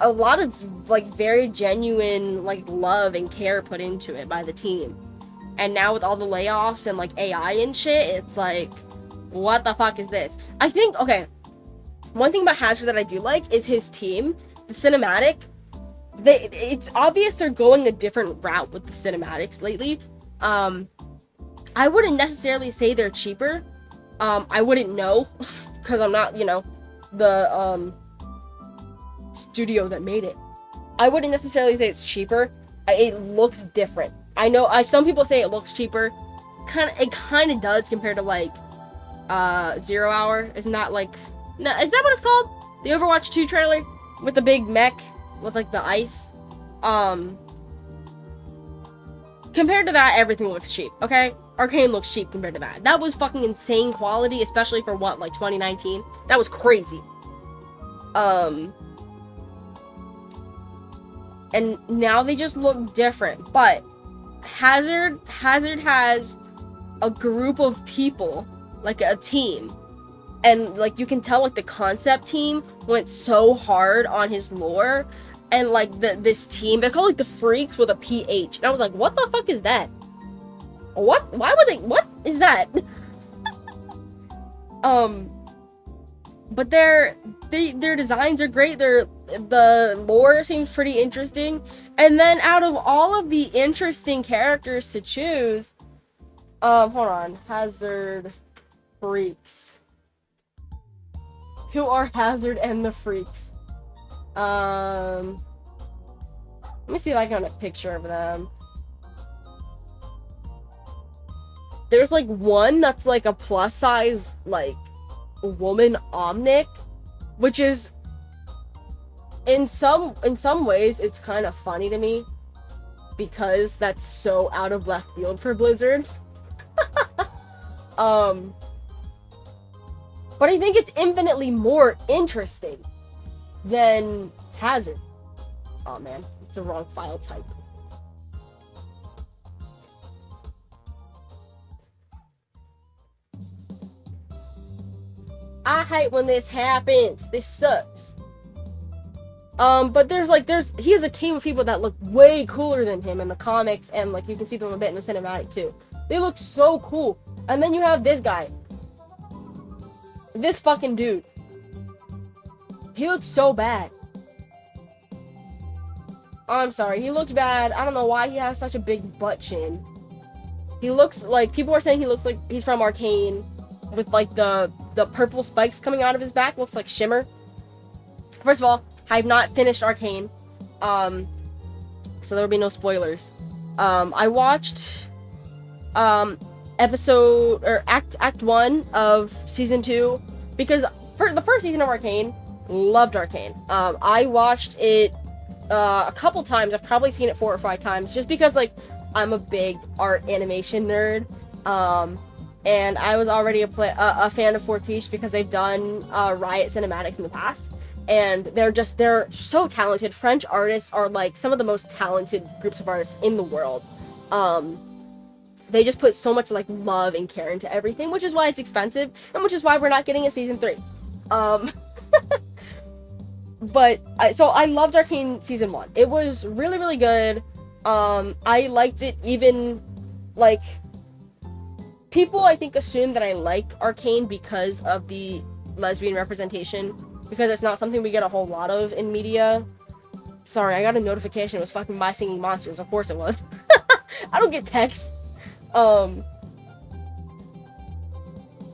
[SPEAKER 2] a lot of, like, very genuine, like, love and care put into it by the team. And now with all the layoffs and, like, AI and shit, it's like, what the fuck is this? I think, okay, one thing about Hazard that I do like is his team, the cinematic. It's obvious they're going a different route with the cinematics lately. I wouldn't necessarily say they're cheaper. I wouldn't know, because I'm not, you know, the, studio that made it. I wouldn't necessarily say it's cheaper. It looks different. I know some people say it looks cheaper. It kind of does compared to like 0 Hour. Isn't that like, no, is that what it's called? The Overwatch 2 trailer with the big mech with like the ice. Compared to that, everything looks cheap, okay? Arcane looks cheap compared to that. That was fucking insane quality, especially for what, like 2019? That was crazy. And now they just look different. But Hazard has a group of people, like a team. And like you can tell like the concept team went so hard on his lore. And like this team, they're called like the Freaks with a PH. And I was like, what the fuck is that? What? Why would they? What is that? But their designs are great. The lore seems pretty interesting. And then out of all of the interesting characters to choose, hold on, Hazard Freaks. Who are Hazard and the Freaks? Let me see if I can get a picture of them. There's like one that's like a plus size like woman Omnic, which is in some ways it's kind of funny to me because that's so out of left field for Blizzard. But I think it's infinitely more interesting than Hazard. Oh man, it's the wrong file type. I hate when this happens. This sucks. But he has a team of people that look way cooler than him in the comics, and like you can see them a bit in the cinematic too. They look so cool. And then you have this guy. This fucking dude. He looks so bad. I'm sorry, he looks bad. I don't know why he has such a big butt chin. He looks like, people are saying he looks like he's from Arcane, with like the purple spikes coming out of his back. Looks like Shimmer. First of all, I've not finished Arcane, so there'll be no spoilers. I watched episode or act 1 of season 2 because for the first season of Arcane, loved Arcane. I watched it a couple times. I've probably seen it 4 or 5 times just because like I'm a big art animation nerd. And I was already a fan of Fortiche because they've done Riot cinematics in the past, and they're so talented. French artists are like some of the most talented groups of artists in the world. They just put so much like love and care into everything, which is why it's expensive and which is why we're not getting a season 3. But so I loved Arcane season 1. It was really, really good. I liked it even, like, people I think assume that I like Arcane because of the lesbian representation, because it's not something we get a whole lot of in media. Sorry, I got a notification. It was fucking My Singing Monsters. Of course it was. I don't get texts.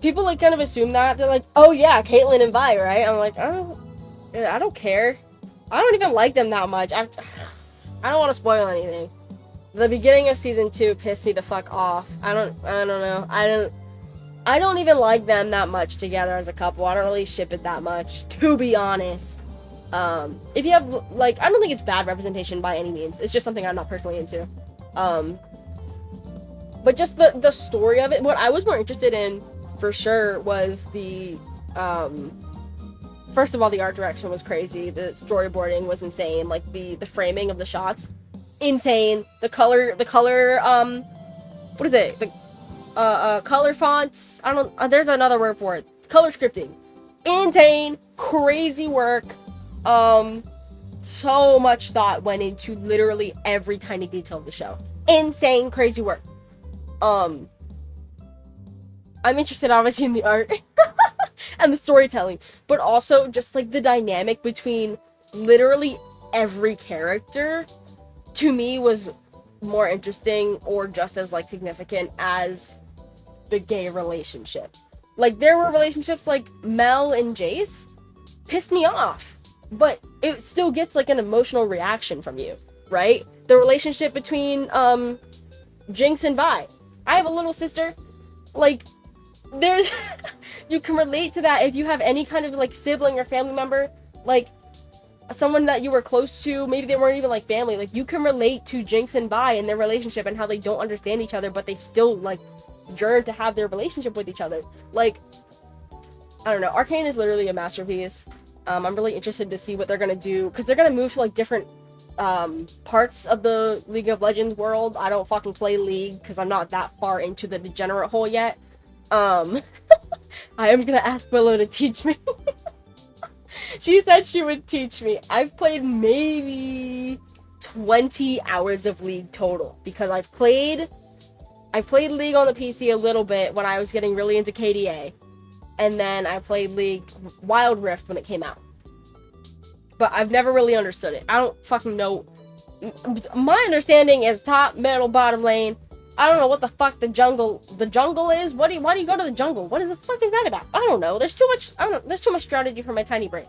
[SPEAKER 2] People like kind of assume that. They're like, oh yeah, Caitlyn and Vi, right? I'm like, I don't care. I don't even like them that much. I don't want to spoil anything. The beginning of season 2 pissed me the fuck off. I don't know. I don't even like them that much together as a couple. I don't really ship it that much, to be honest. If you have, like, I don't think it's bad representation by any means. It's just something I'm not personally into. But just the story of it, what I was more interested in, for sure, was the, first of all, the art direction was crazy. The storyboarding was insane. Like, the framing of the shots, insane. The color, what is it? The, color fonts. I don't, there's another word for it. Color scripting. Insane. Crazy work. So much thought went into literally every tiny detail of the show. Insane, crazy work. I'm interested, obviously, in the art and the storytelling, but also just like the dynamic between literally every character, to me, was more interesting or just as like significant as the gay relationship. Like, there were relationships like Mel and Jace pissed me off, but it still gets like an emotional reaction from you, right? The relationship between Jinx and Vi. I have a little sister. Like, there's you can relate to that if you have any kind of like sibling or family member, like someone that you were close to. Maybe they weren't even like family. Like, you can relate to Jinx and Vi and their relationship and how they don't understand each other, but they still like yearn to have their relationship with each other. Like, I don't know. Arcane is literally a masterpiece. I'm really interested to see what they're gonna do, because they're gonna move to like different parts of the League of Legends world. I don't fucking play League because I'm not that far into the degenerate hole yet. I am gonna ask Willow to teach me. She said she would teach me. I've played maybe 20 hours of League total, because I've played League on the PC a little bit when I was getting really into KDA, and then I played League Wild Rift when it came out. But I've never really understood it. I don't fucking know. My understanding is top, middle, bottom lane. I don't know what the fuck the jungle is. Why do you go to the jungle? What the fuck is that about? I don't know. There's too much strategy for my tiny brain.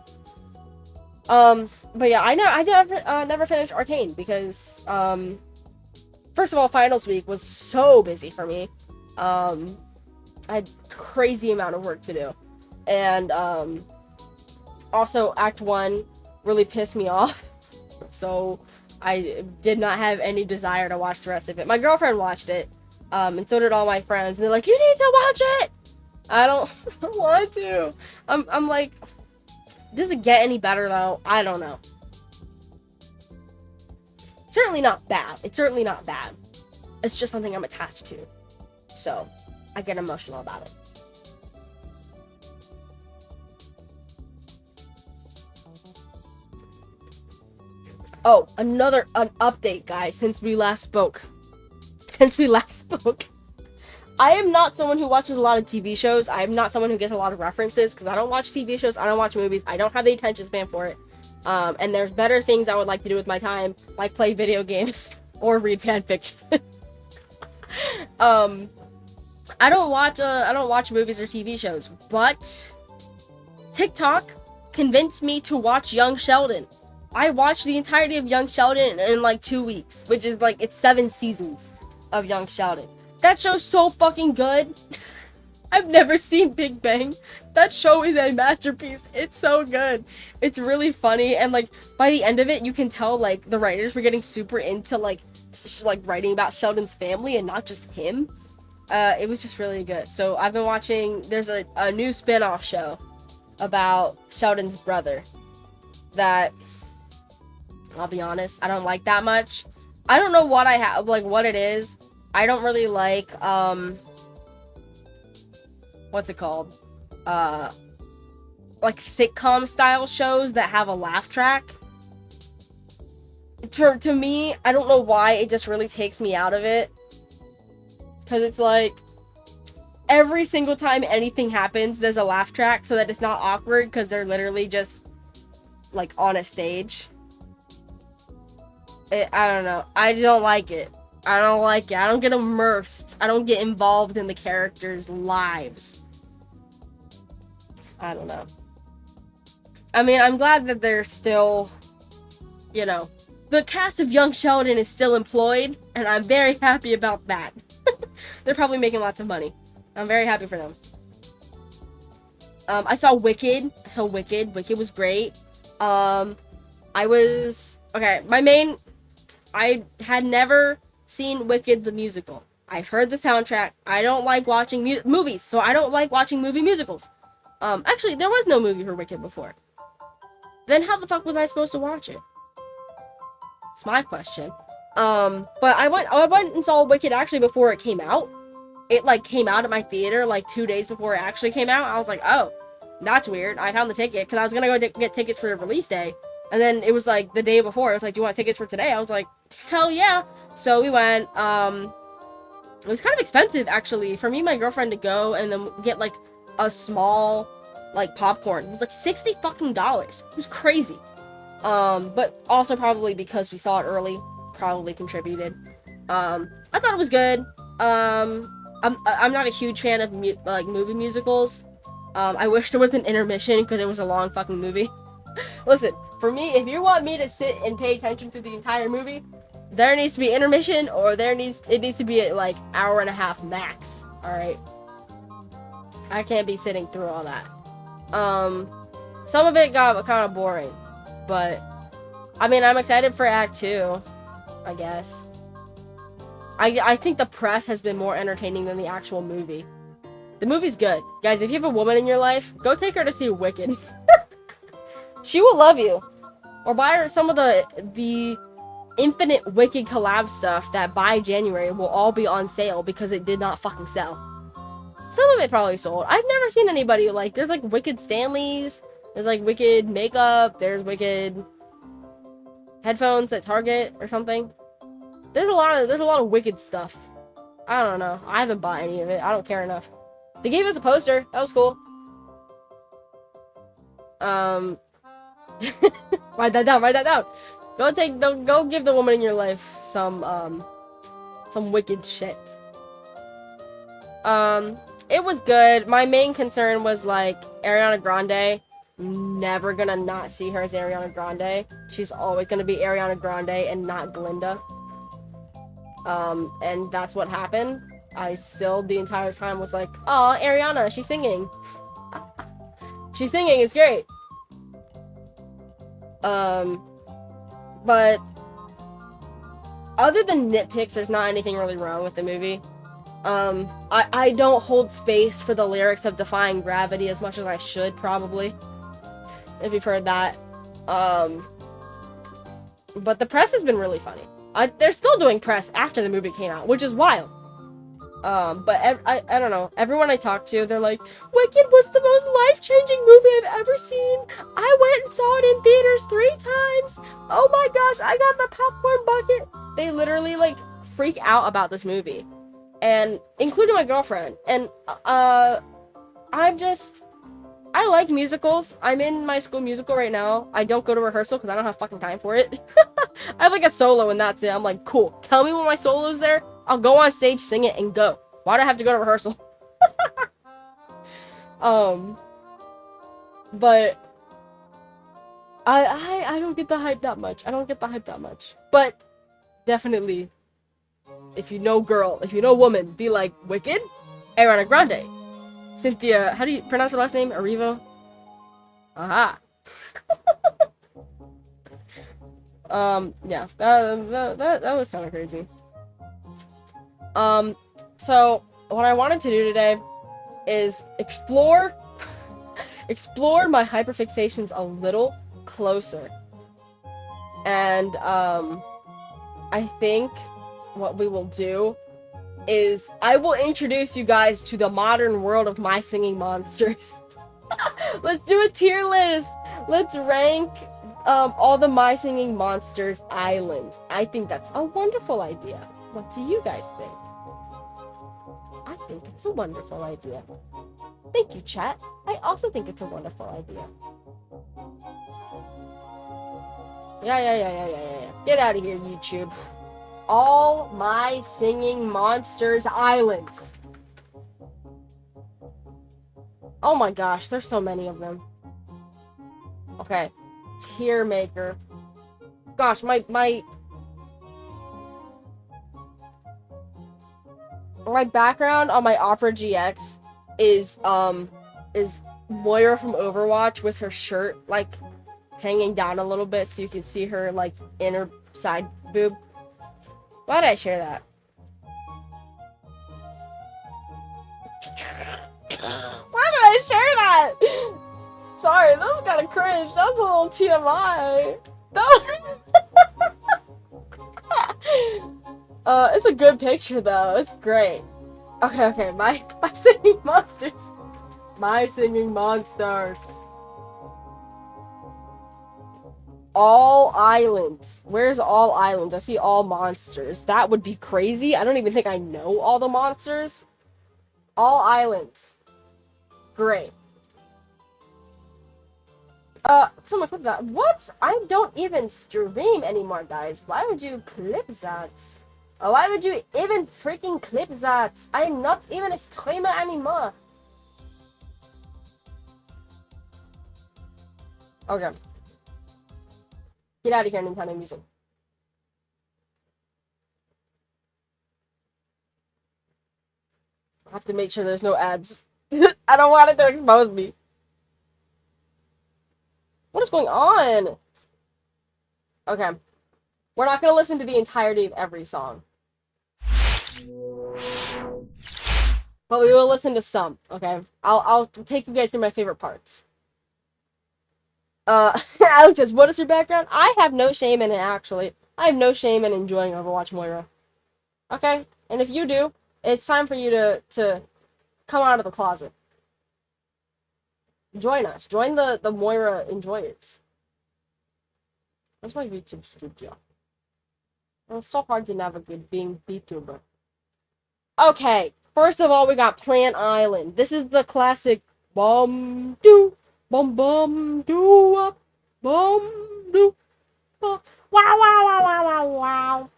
[SPEAKER 2] But yeah, I never finished Arcane because, first of all, finals week was so busy for me. I had crazy amount of work to do. And, also Act 1 really pissed me off. So I did not have any desire to watch the rest of it. My girlfriend watched it, and so did all my friends, and they're like, you need to watch it! I don't want to. I'm like, does it get any better though? I don't know. Certainly not bad. It's certainly not bad. It's just something I'm attached to. So, I get emotional about it. Oh, an update, guys, since we last spoke. I am not someone who watches a lot of TV shows. I am not someone who gets a lot of references because I don't watch TV shows. I don't watch movies. I don't have the attention span for it. And there's better things I would like to do with my time, like play video games or read fan fiction. I don't watch movies or TV shows, but TikTok convinced me to watch Young Sheldon. I watched the entirety of Young Sheldon in like 2 weeks, which is like, it's 7 seasons of Young Sheldon. That show's so fucking good. I've never seen Big Bang. That show is a masterpiece. It's so good. It's really funny, and like by the end of it, you can tell like the writers were getting super into like writing about Sheldon's family and not just him. It was just really good. So I've been watching. There's a new spin-off show about Sheldon's brother that, I'll be honest, I don't like that much. I don't know what I have, like what it is. I don't really like, what's it called? Like sitcom style shows that have a laugh track. To me, I don't know why, it just really takes me out of it. Because it's like, every single time anything happens, there's a laugh track so that it's not awkward because they're literally just, like, on a stage. I don't know. I don't like it. I don't like it. I don't get immersed. I don't get involved in the characters' lives. I don't know. I mean, I'm glad that they're still, you know, the cast of Young Sheldon is still employed, and I'm very happy about that. They're probably making lots of money. I'm very happy for them. I saw Wicked. Wicked was great. I had never seen Wicked the musical. I've heard the soundtrack. I don't like watching movies, so I don't like watching movie musicals. Actually, there was no movie for Wicked before. Then how the fuck was I supposed to watch it? It's my question. But I went and saw Wicked actually before it came out. It like came out at my theater like 2 days before it actually came out. I was like, oh, that's weird. I found the ticket because I was gonna go get tickets for the release day. And then it was like the day before. It was like, do you want tickets for today? I was like, hell yeah. So we went. It was kind of expensive actually for me and my girlfriend to go and then get like a small like popcorn. It was like $60 fucking. It was crazy. But also probably because we saw it early, probably contributed. I thought it was good. I'm not a huge fan of movie musicals. I wish there was an intermission because it was a long fucking movie. Listen, for me, if you want me to sit and pay attention to the entire movie, there needs to be intermission, or it needs to be like hour and a half max. All right, I can't be sitting through all that. Some of it got kind of boring, but I mean, I'm excited for Act 2, I guess. I think the press has been more entertaining than the actual movie. The movie's good. Guys, if you have a woman in your life, go take her to see Wicked. She will love you. Or buy her some of the infinite Wicked collab stuff that by January will all be on sale because it did not fucking sell. Some of it probably sold. I've never seen anybody like, there's like Wicked Stanleys, there's like Wicked makeup, there's Wicked headphones at Target or something. There's a lot of Wicked stuff. I don't know. I haven't bought any of it. I don't care enough. They gave us a poster. That was cool. Write that down. Go give the woman in your life some Wicked shit. It was good. My main concern was like Ariana Grande. Never gonna not see her as Ariana Grande. She's always gonna be Ariana Grande and not Glinda. And that's what happened. I still the entire time was like, oh, Ariana, she's singing. She's singing, it's great. But other than nitpicks, there's not anything really wrong with the movie. I don't hold space for the lyrics of Defying Gravity as much as I should, probably. If you've heard that. But the press has been really funny. They're still doing press after the movie came out, which is wild. But I don't know. Everyone I talk to, they're like, Wicked was the most life-changing movie I've ever seen. I went and saw it in theaters 3 times. Oh my gosh, I got the popcorn bucket. They literally, like, freak out about this movie. and including my girlfriend. And I'm just I like musicals. I'm in my school musical right now. I don't go to rehearsal because I don't have fucking time for it. I have like a solo and that's it. I'm like, cool. Tell me when my solo's there. I'll go on stage, sing it, and go. Why do I have to go to rehearsal? But I don't get the hype that much. I don't get the hype that much. But definitely, if you know girl, if you know woman, be like Wicked, Ariana Grande, Cynthia. How do you pronounce her last name? Erivo. Aha. Yeah, that was kind of crazy. So what I wanted to do today is explore my hyperfixations a little closer. And, I think what we will do is I will introduce you guys to the modern world of My Singing Monsters. Let's do a tier list. Let's rank all the My Singing Monsters islands. I think that's a wonderful idea. What do you guys think? I think it's a wonderful idea. Thank you, chat. I also think it's a wonderful idea. Yeah. Get out of here, YouTube. All My Singing Monsters islands. Oh my gosh, there's so many of them. Okay. Tier maker. Gosh, my background on my Opera GX is Moira from Overwatch with her shirt like hanging down a little bit so you can see her like inner side boob. Why did I share that? Why did I share that? Sorry, that was kind of cringe. That was a little TMI. That was... it's a good picture though. It's great. Okay. My singing monsters. My singing monsters. All islands. Where's all islands? I see all monsters. That would be crazy. I don't even think I know all the monsters. All islands. Great. Someone clip that. What? I don't even stream anymore, guys. Why would you clip that? Why would you even freaking clip that? I'm not even a streamer anymore. Okay. Get out of here, Nintendo Music. I have to make sure there's no ads. I don't want it to expose me. What is going on? Okay. We're not gonna listen to the entirety of every song. But we will listen to some, okay? I'll take you guys through my favorite parts. Alex says, what is your background? I have no shame in it, actually. I have no shame in enjoying Overwatch, Moira. Okay? And if you do, it's time for you to come out of the closet. Join us. Join the Moira enjoyers. That's my YouTube studio. It's so hard to navigate being VTuber. Okay. First of all, we got Plant Island. This is the classic bum doo bum bum doo up bum doo wow wow.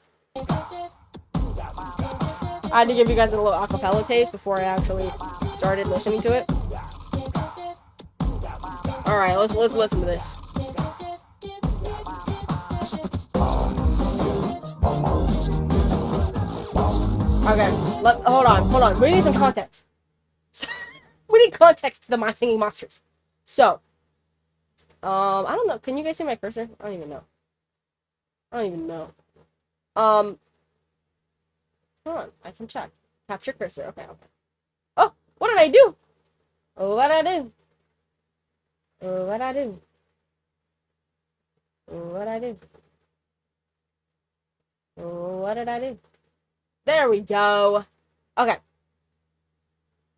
[SPEAKER 2] I had to give you guys a little acapella taste before I actually started listening to it. All right, let's listen to this. Okay, hold on. We need some context. We need context to the My Singing Monsters. So, I don't know. Can you guys see my cursor? I don't even know. Hold on. I can check. Capture cursor. Okay. Oh, what did I do? What did I do? There we go. Okay.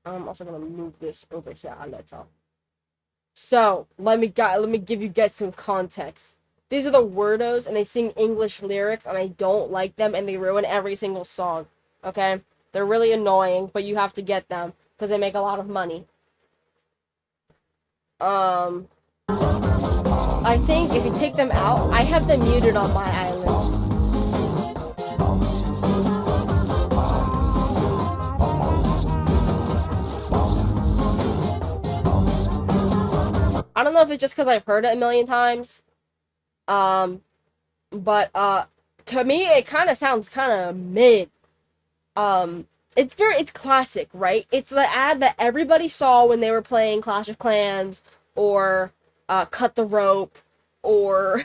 [SPEAKER 2] I'm also gonna move this over here a little. So let me give you guys some context. These are the Wordos, and they sing English lyrics, and I don't like them, and they ruin every single song. Okay, They're really annoying, but you have to get them because they make a lot of money. I think if you take them out, I have them muted on my island. I don't know if it's just because I've heard it a million times. But to me it kind of sounds kind of mid. It's classic, right? It's the ad that everybody saw when they were playing Clash of Clans or Cut the Rope or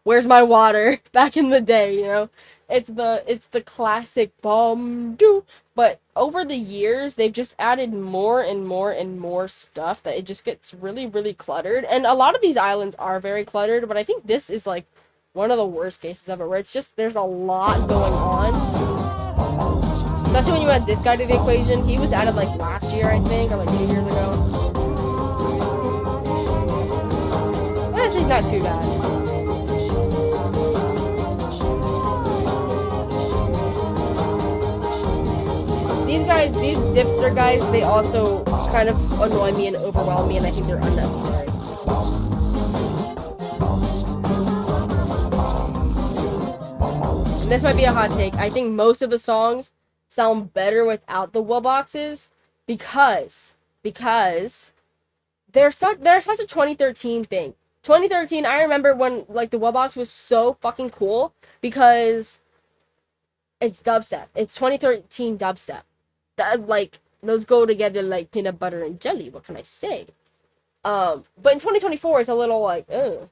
[SPEAKER 2] Where's My Water back in the day, you know? It's the classic bomb do. But over the years, they've just added more and more and more stuff that it just gets really, really cluttered. And a lot of these islands are very cluttered, but I think this is like one of the worst cases of it, where it's just there's a lot going on. Especially when you add this guy to the equation. He was added like last year, I think, or like 2 years ago. Well, he's not too bad. These dipster guys, they also kind of annoy me and overwhelm me, and I think they're unnecessary. And this might be a hot take. I think most of the songs sound better without the wool boxes because they're such a 2013 thing. 2013, I remember when like the wool box was so fucking cool because it's dubstep. It's 2013 dubstep. That, like, those go together like peanut butter and jelly. What can I say? But in 2024, it's a little like, ugh.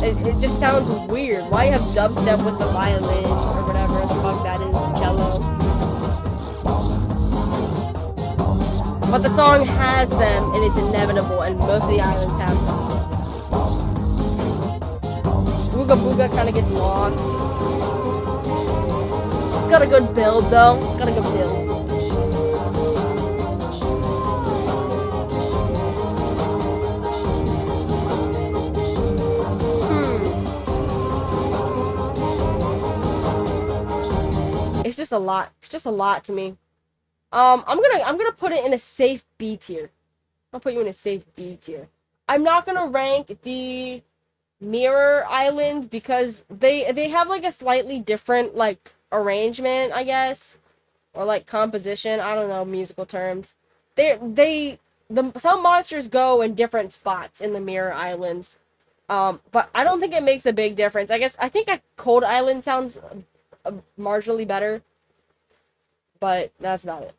[SPEAKER 2] It just sounds weird. Why have dubstep with the violin or whatever the fuck that is, cello? But the song has them, and it's inevitable, and most of the islands have them. Booga Booga kind of gets lost. It's got a good build, though. It's got a good build. It's just a lot. It's just a lot to me. I'm gonna put it in a safe B tier. I'll put you in a safe B tier. I'm not gonna rank the Mirror Islands because they have like a slightly different like arrangement, I guess, or like composition. I don't know musical terms. Some monsters go in different spots in the Mirror Islands. But I don't think it makes a big difference. I think a Cold Island sounds marginally better, but that's about it.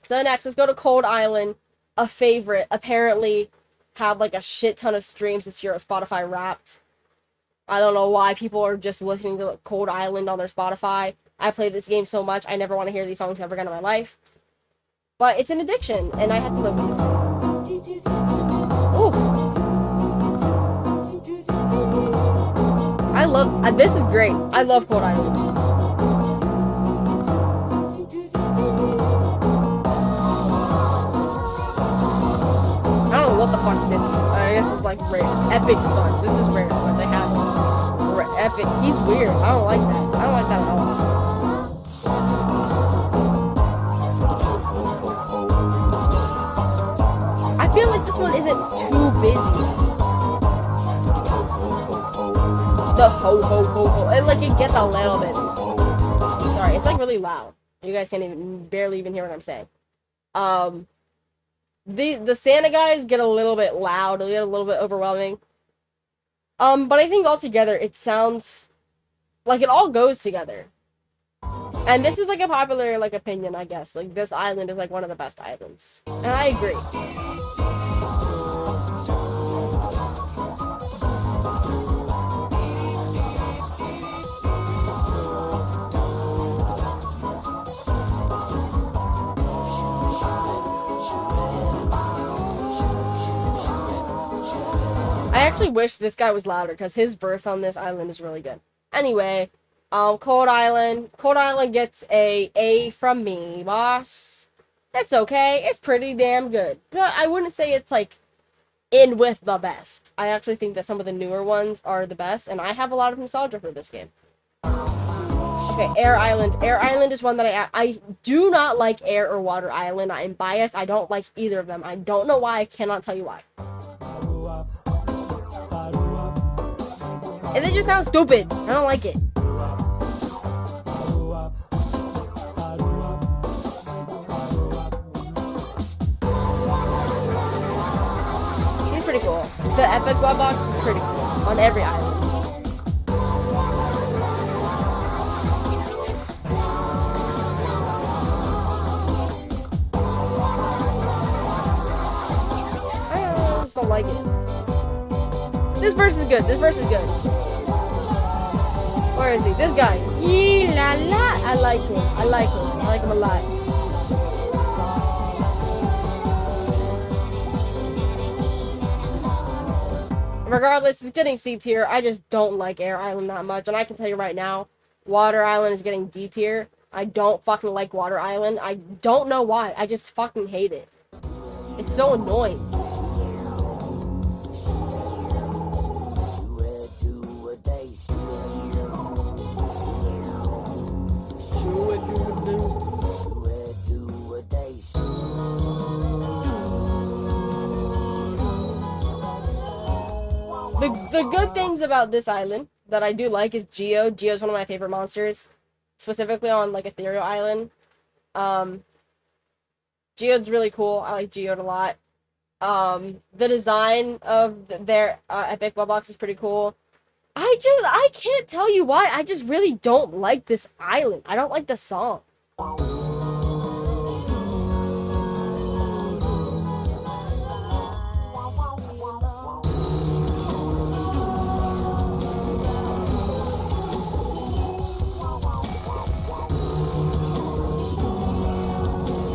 [SPEAKER 2] So next, let's go to Cold Island, a favorite. Apparently, had like a shit ton of streams this year on Spotify Wrapped. I don't know why people are just listening to Cold Island on their Spotify. I play this game so much, I never want to hear these songs ever again in my life. But it's an addiction, and I have to live with it. Ooh. This is great. I love Cold Island. I don't know what the fuck this is. I guess it's like rare. Epic Sponge. This is Rare Sponge. I have him. Epic. He's weird. I don't like that. I don't like that at all. I feel like this one isn't too busy. The ho ho ho ho. It gets a little bit. Sorry, it's like really loud. You guys can't barely even hear what I'm saying. The Santa guys get a little bit loud, they get a little bit overwhelming. But I think altogether it sounds like it all goes together. And this is like a popular like opinion, I guess. Like this island is like one of the best islands. And I agree. I actually wish this guy was louder because his verse on this island is really good. Anyway, Cold Island. Cold Island gets A from me, boss. It's okay. It's pretty damn good. But I wouldn't say it's like in with the best. I actually think that some of the newer ones are the best, and I have a lot of nostalgia for this game. Okay, Air Island. Air Island is one that I do not like Air or Water Island. I am biased. I don't like either of them. I don't know why. I cannot tell you why. And it just sounds stupid. I don't like it. He's pretty cool. The Epic Web Box is pretty cool on every island. I just don't like it. This verse is good. This verse is good. Where is he? This guy. Yee la la. I like him. I like him. I like him a lot. Regardless, it's getting C tier. I just don't like Air Island that much. And I can tell you right now, Water Island is getting D tier. I don't fucking like Water Island. I don't know why. I just fucking hate it. It's so annoying. The good things about this island that I do like is Geo. Geo's one of my favorite monsters, specifically on like Ethereal Island. Geode's really cool. I like Geode a lot. The design of their Epic Web Box is pretty cool. I can't tell you why. I just really don't like this island. I don't like the song.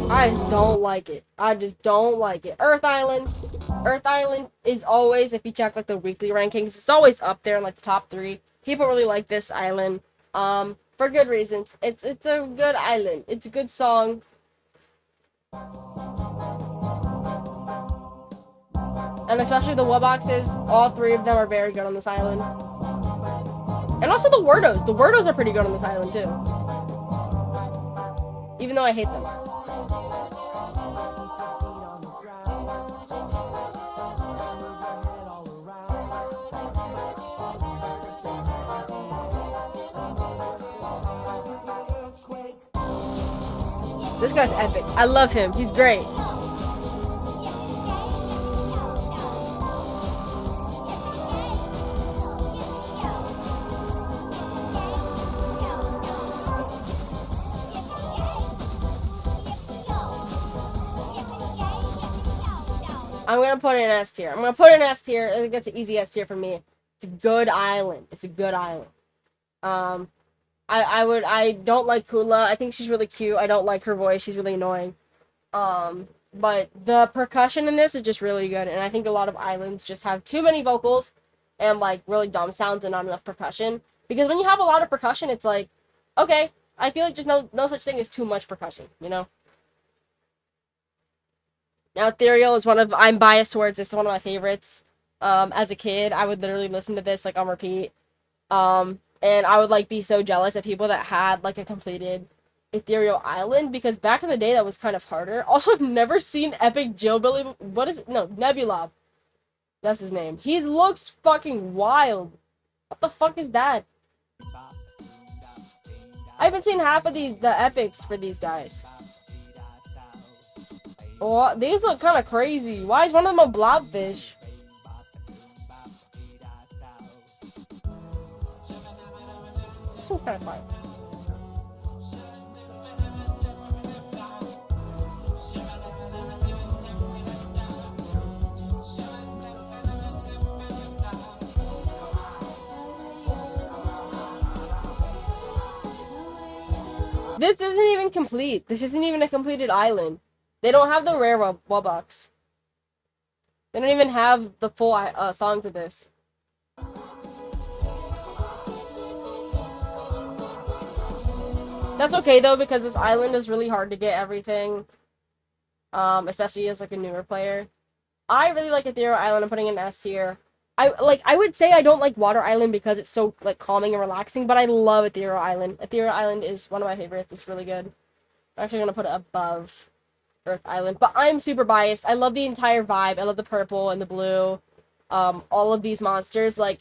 [SPEAKER 2] I just don't like it. I just don't like it. Earth Island. Earth Island is always, if you check like the weekly rankings, it's always up there in like the top 3. People really like this island. For good reasons. It's a good island. It's a good song. And especially the Webboxes, all 3 of them are very good on this island. And also the Wordos. The Wordos are pretty good on this island too. Even though I hate them. This guy's epic. I love him. He's great. I'm gonna put it in S tier. I'm gonna put it in S tier. I think that's an easy S tier for me. It's a good island. It's a good island. I don't like Kula. I think she's really cute. I don't like her voice. She's really annoying. But the percussion in this is just really good. And I think a lot of islands just have too many vocals and like really dumb sounds and not enough percussion. Because when you have a lot of percussion, it's like, okay, I feel like there's no such thing as too much percussion, you know? Now, Ethereal is I'm biased towards this. It's one of my favorites. As a kid, I would literally listen to this like on repeat. And I would like be so jealous of people that had like a completed Ethereal Island, because back in the day that was kind of harder. Also, I've never seen Epic Jillbilly. What is it? No, Nebula. That's his name. He looks fucking wild. What the fuck is that? I haven't seen half of the epics for these guys. Oh, these look kind of crazy. Why is one of them a blobfish? This one's kind of fun. This isn't even complete. This isn't even a completed island. They don't have the rare Wubbox. They don't even have the full song for this. That's okay though, because this island is really hard to get everything. Especially as like a newer player. I really like Ethereal Island. I'm putting an S tier. I would say I don't like Water Island because it's so like calming and relaxing, but I love Ethereal Island. Ethereal Island is one of my favorites. It's really good. I'm actually gonna put it above Earth Island, but I'm super biased. I love the entire vibe. I love the purple and the blue. All of these monsters, like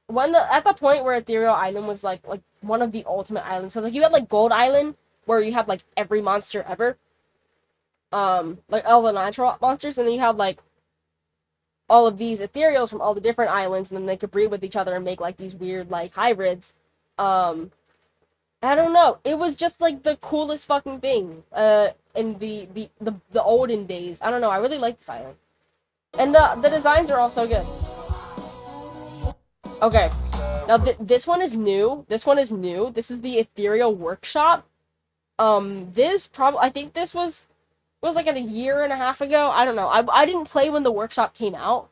[SPEAKER 2] when the at the point where Ethereal Island was like one of the ultimate islands. So like you had like Gold Island where you had like every monster ever. Like all the natural monsters, and then you have like all of these ethereals from all the different islands, and then they could breed with each other and make like these weird like hybrids. Um, I don't know. It was just like the coolest fucking thing. In the olden days. I don't know. I really like this island, and the designs are also good. Okay, now this one is new. This one is new. This is the Ethereal Workshop. This probably I think this was like a year and a half ago. I don't know. I didn't play when the workshop came out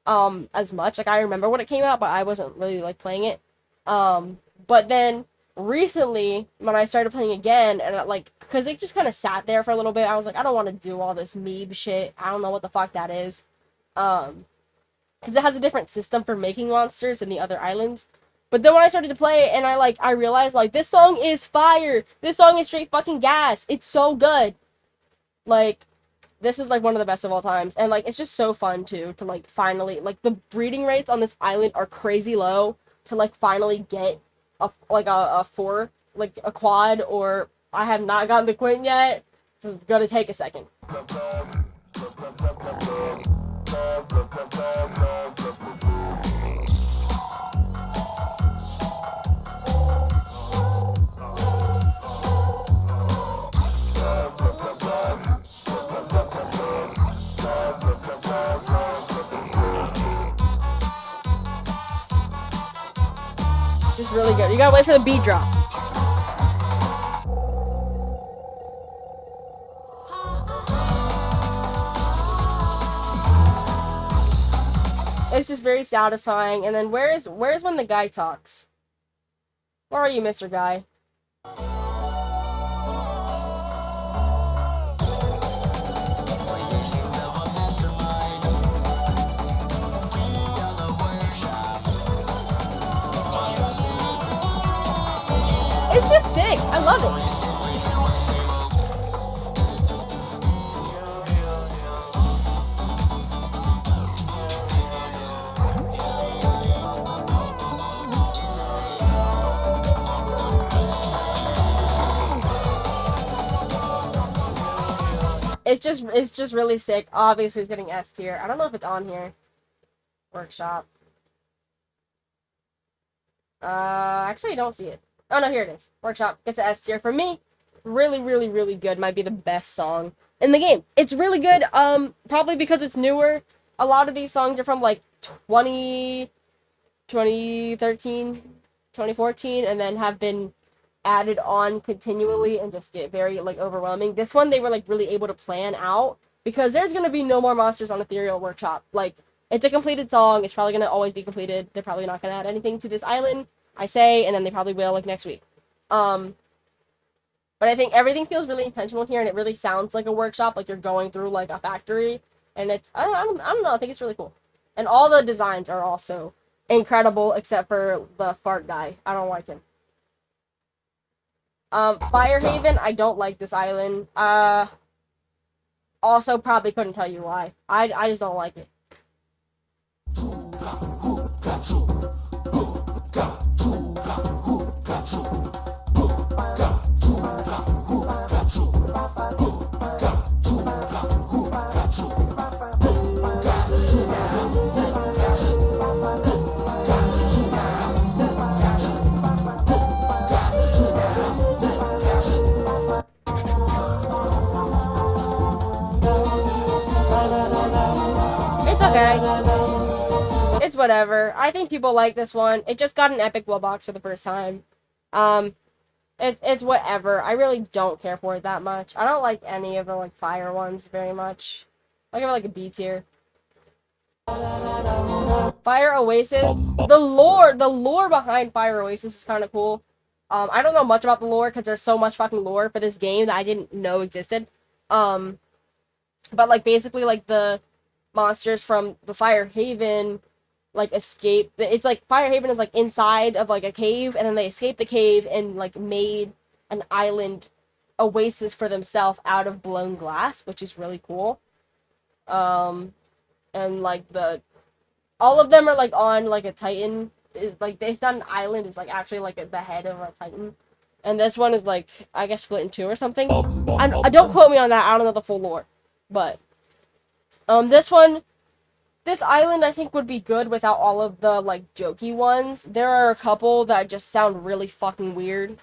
[SPEAKER 2] as much. Like I remember when it came out, but I wasn't really like playing it. But then recently when I started playing again and like because it just kind of sat there for a little bit, I was like I don't want to do all this Meeb shit. I don't know what the fuck that is. Because it has a different system for making monsters than the other islands. But then when I started to play it and I realized like this song is fire. This song is straight fucking gas. It's so good. Like this is like one of the best of all times, and like it's just so fun too to like finally like the breeding rates on this island are crazy low to like finally get a four like a quad, or I have not gotten the queen yet. This is gonna take a second. Just really good. You gotta wait for the beat drop. It's just very satisfying. And then where's when the guy talks? Where are you, Mr. Guy? It's just sick. I love it. It's just really sick. Obviously, it's getting S tier. I don't know if it's on here. Workshop. Actually, I don't see it. Oh no, here it is. Workshop gets an S tier for me. Really, really, really good. Might be the best song in the game. It's really good. Probably because it's newer. A lot of these songs are from like 2013, 2014, and then have been added on continually and just get very like overwhelming. This one they were like really able to plan out because there's gonna be no more monsters on Ethereal Workshop. Like it's a completed song. It's probably gonna always be completed. They're probably not gonna add anything to this island. I say, and then they probably will like next week. But I think everything feels really intentional here, and it really sounds like a workshop, like you're going through like a factory, and it's I don't know. I think it's really cool, and all the designs are also incredible except for the fart guy. I don't like him. Firehaven, I don't like this island. Also probably couldn't tell you why. I just don't like it. It's okay. It's whatever. I think people like this one. It just got an epic will box for the first time. Um, it's whatever. I really don't care for it that much. I don't like any of the like fire ones very much. I'll give it like a B tier. Fire Oasis. The lore behind Fire Oasis is kind of cool. I don't know much about the lore because there's so much fucking lore for this game that I didn't know existed. But like basically like the monsters from the Fire Haven like escape. It's like Fire Haven is like inside of like a cave, and then they escaped the cave and like made an island oasis for themselves out of blown glass, which is really cool. And like all of them are like on like a Titan. Like it's not an island. It's like actually like the head of a Titan. And this one is like I guess split in two or something. I don't quote me on that. I don't know the full lore, but this island I think would be good without all of the like jokey ones. There are a couple that just sound really fucking weird.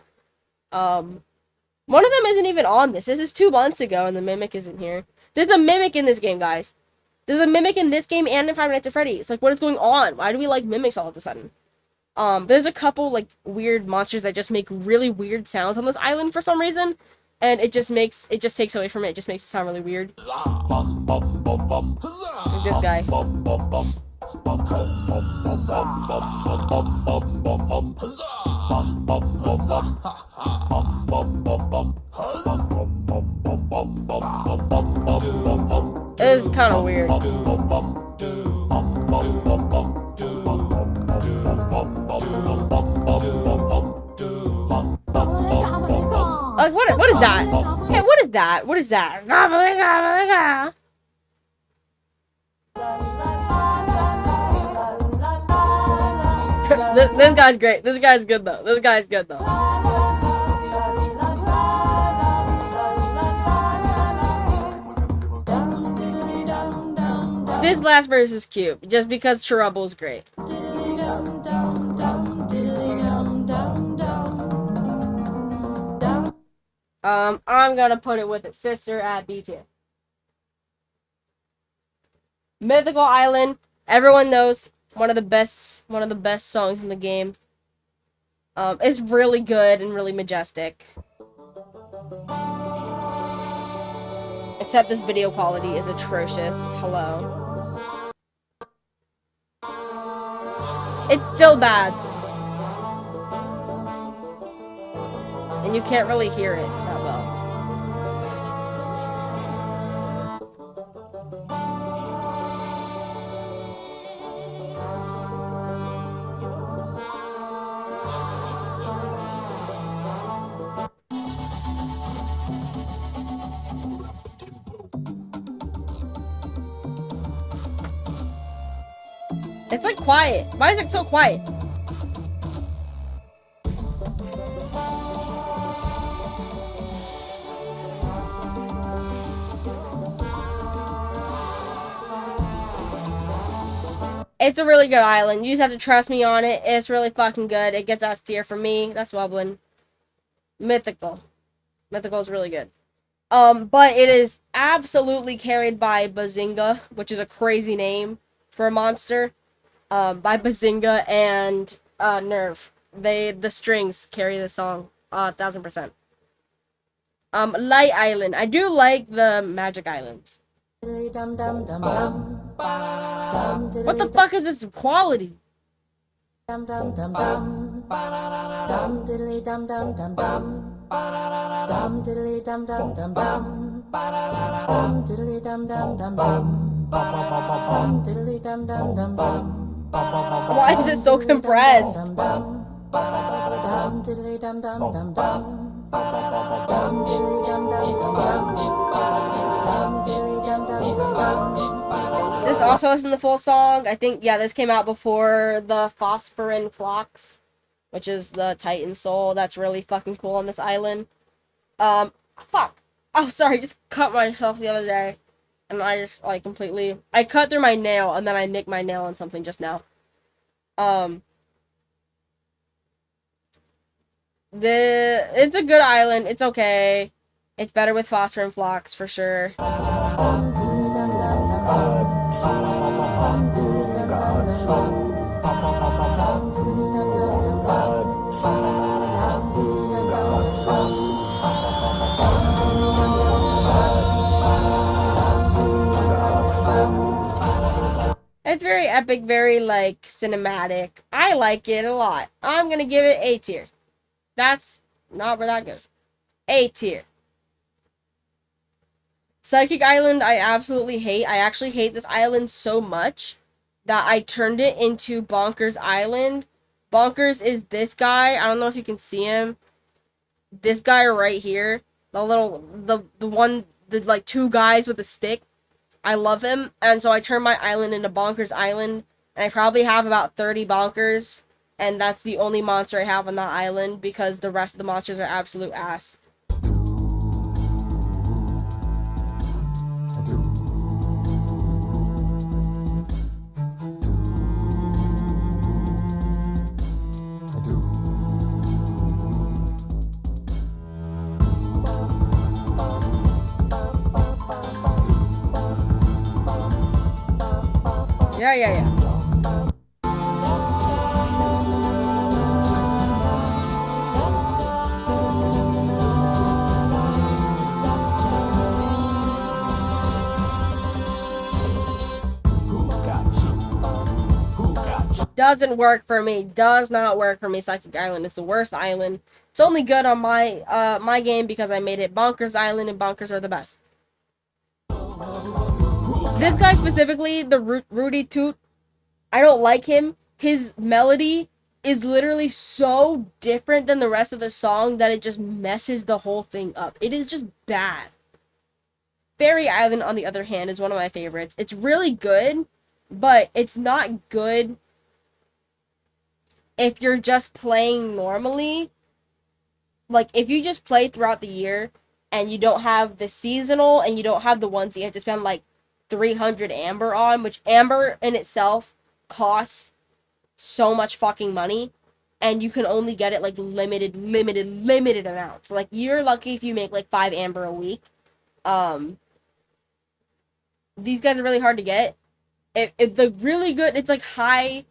[SPEAKER 2] One of them isn't even on this. This is 2 months ago, and the Mimic isn't here. There's a Mimic in this game, guys. There's a Mimic in this game and in Five Nights at Freddy's. Like, what is going on? Why do we like Mimics all of a sudden? There's a couple, like, weird monsters that just make really weird sounds on this island for some reason. And it just takes away from it. It just makes it sound really weird. Like this guy. It is kind of weird. Like, what is that? Hey, what is that? What is that? This guy's great. This guy's good though. This guy's good though. This last verse is cute, just because Trouble's great. I'm gonna put it with its sister at B tier. Mythical Island, everyone knows, one of the best songs in the game. It's really good and really majestic. Except this video quality is atrocious. Hello. It's still bad. And you can't really hear it that well. It's like quiet. Why is it so quiet? It's a really good island. You just have to trust me on it. It's really fucking good. It gets S tier from me. That's wobbling. Mythical. Mythical is really good. But it is absolutely carried by Bazinga, which is a crazy name for a monster. By Bazinga and Nerve. The strings carry the song 1000%. Light Island. I do like the Magic Islands. What the fuck is this quality? Why is it so compressed? This also isn't the full song. I think, yeah, this came out before the Phosphorin Phlox, which is the Titan Soul. That's really fucking cool on this island. Fuck. Oh, sorry, just cut myself the other day. And I just, like, completely... I cut through my nail, and then I nicked my nail on something just now. It's a good island. It's okay. It's better with Phosphor and Phlox, for sure. It's very epic, very, like, cinematic. I like it a lot. I'm gonna give it A tier. That's not where that goes. A tier. Psychic Island, I absolutely hate. I actually hate this island so much that I turned it into Bonkers Island. Bonkers is this guy. I don't know if you can see him. This guy right here. The like two guys with a stick. I love him. And so I turned my island into Bonkers Island. And I probably have about 30 Bonkers. And that's the only monster I have on that island because the rest of the monsters are absolute ass. Yeah. Doesn't work for me. Does not work for me. Psychic Island is the worst island. It's only good on my game because I made it Bonkers Island, and Bonkers are the best. This guy specifically, the Rudy Toot, I don't like him. His melody is literally so different than the rest of the song that it just messes the whole thing up. It is just bad. Fairy Island, on the other hand, is one of my favorites. It's really good, but it's not good if you're just playing normally. Like, if you just play throughout the year and you don't have the seasonal and you don't have the ones you have to spend like 300 amber on, which amber in itself costs so much fucking money, and you can only get it like limited amounts. Like, you're lucky if you make like 5 amber a week. These guys are really hard to get. If the really good, it's like high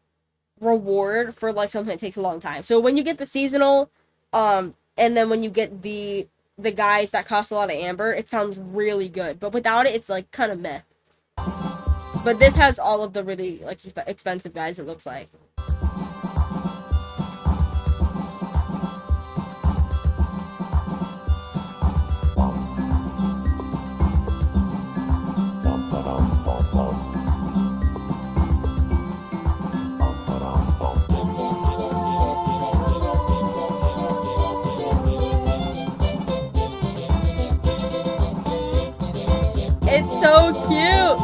[SPEAKER 2] reward for like something that takes a long time. So when you get the seasonal, and then when you get the guys that cost a lot of amber, it sounds really good. But without it, it's like kind of meh. But this has all of the really like expensive guys, it looks like. It's so cute.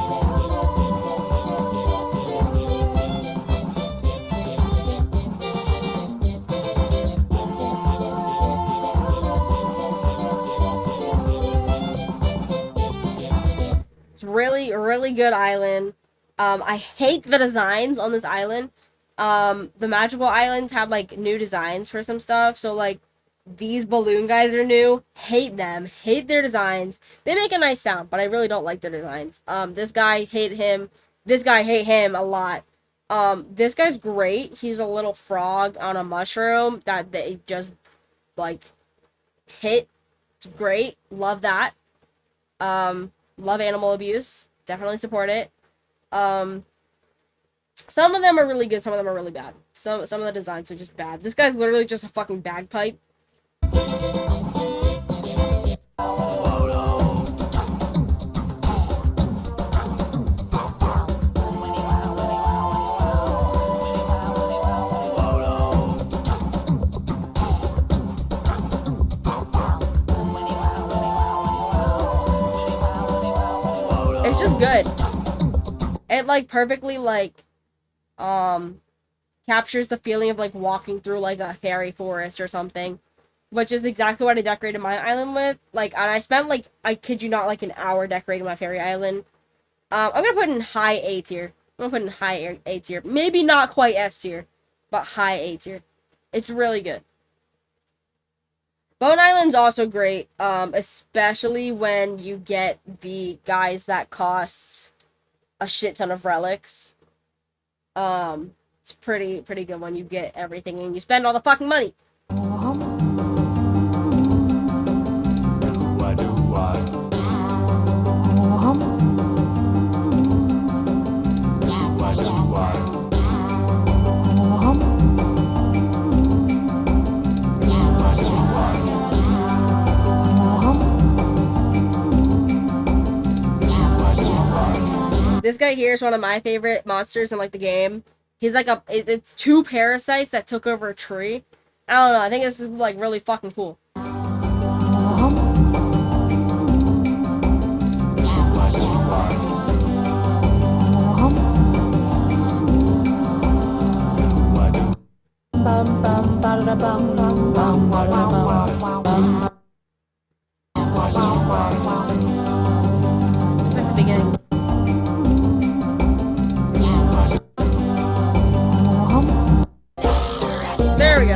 [SPEAKER 2] It's really good island. I hate the designs on this island. The magical islands have like new designs for some stuff. So like these balloon guys are new. Hate them. Hate their designs. They make a nice sound, but I really don't like their designs. This guy, hate him. This guy, hate him a lot. This guy's great. He's a little frog on a mushroom that they just like hit. It's great. Love that. Love animal abuse. Definitely support it. Some of them are really good, some of them are really bad. Some of the designs are just bad. This guy's literally just a fucking bagpipe. It's just good. It like perfectly like captures the feeling of like walking through like a fairy forest or something, which is exactly what I decorated my island with. Like, and I spent like, I kid you not, like an hour decorating my fairy island. I'm gonna put in high A tier. I'm gonna put in high A tier. Maybe not quite S tier, but high A tier. It's really good. Bone Island's also great, especially when you get the guys that cost a shit ton of relics. It's pretty good when you get everything and you spend all the fucking money. This guy here is one of my favorite monsters in like the game. He's like it's two parasites that took over a tree. I don't know. I think this is like really fucking cool. It's like the beginning. There we go.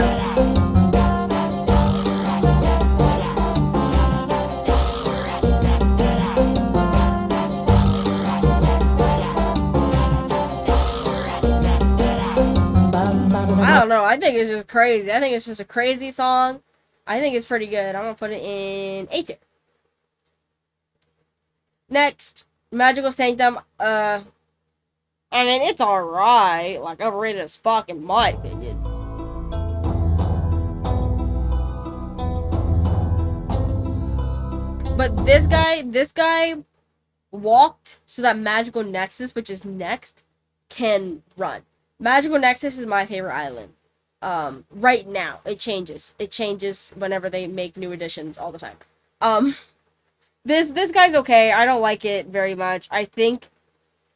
[SPEAKER 2] I don't know. I think it's just crazy. I think it's just a crazy song. I think it's pretty good. I'm gonna put it in A tier. Next, Magical Sanctum. I mean, it's alright. Like, overrated as fuck in my opinion. But this guy walked so that Magical Nexus, which is next, can run. Magical Nexus is my favorite island. Right now. It changes. It changes whenever they make new additions all the time. This guy's okay. I don't like it very much. I think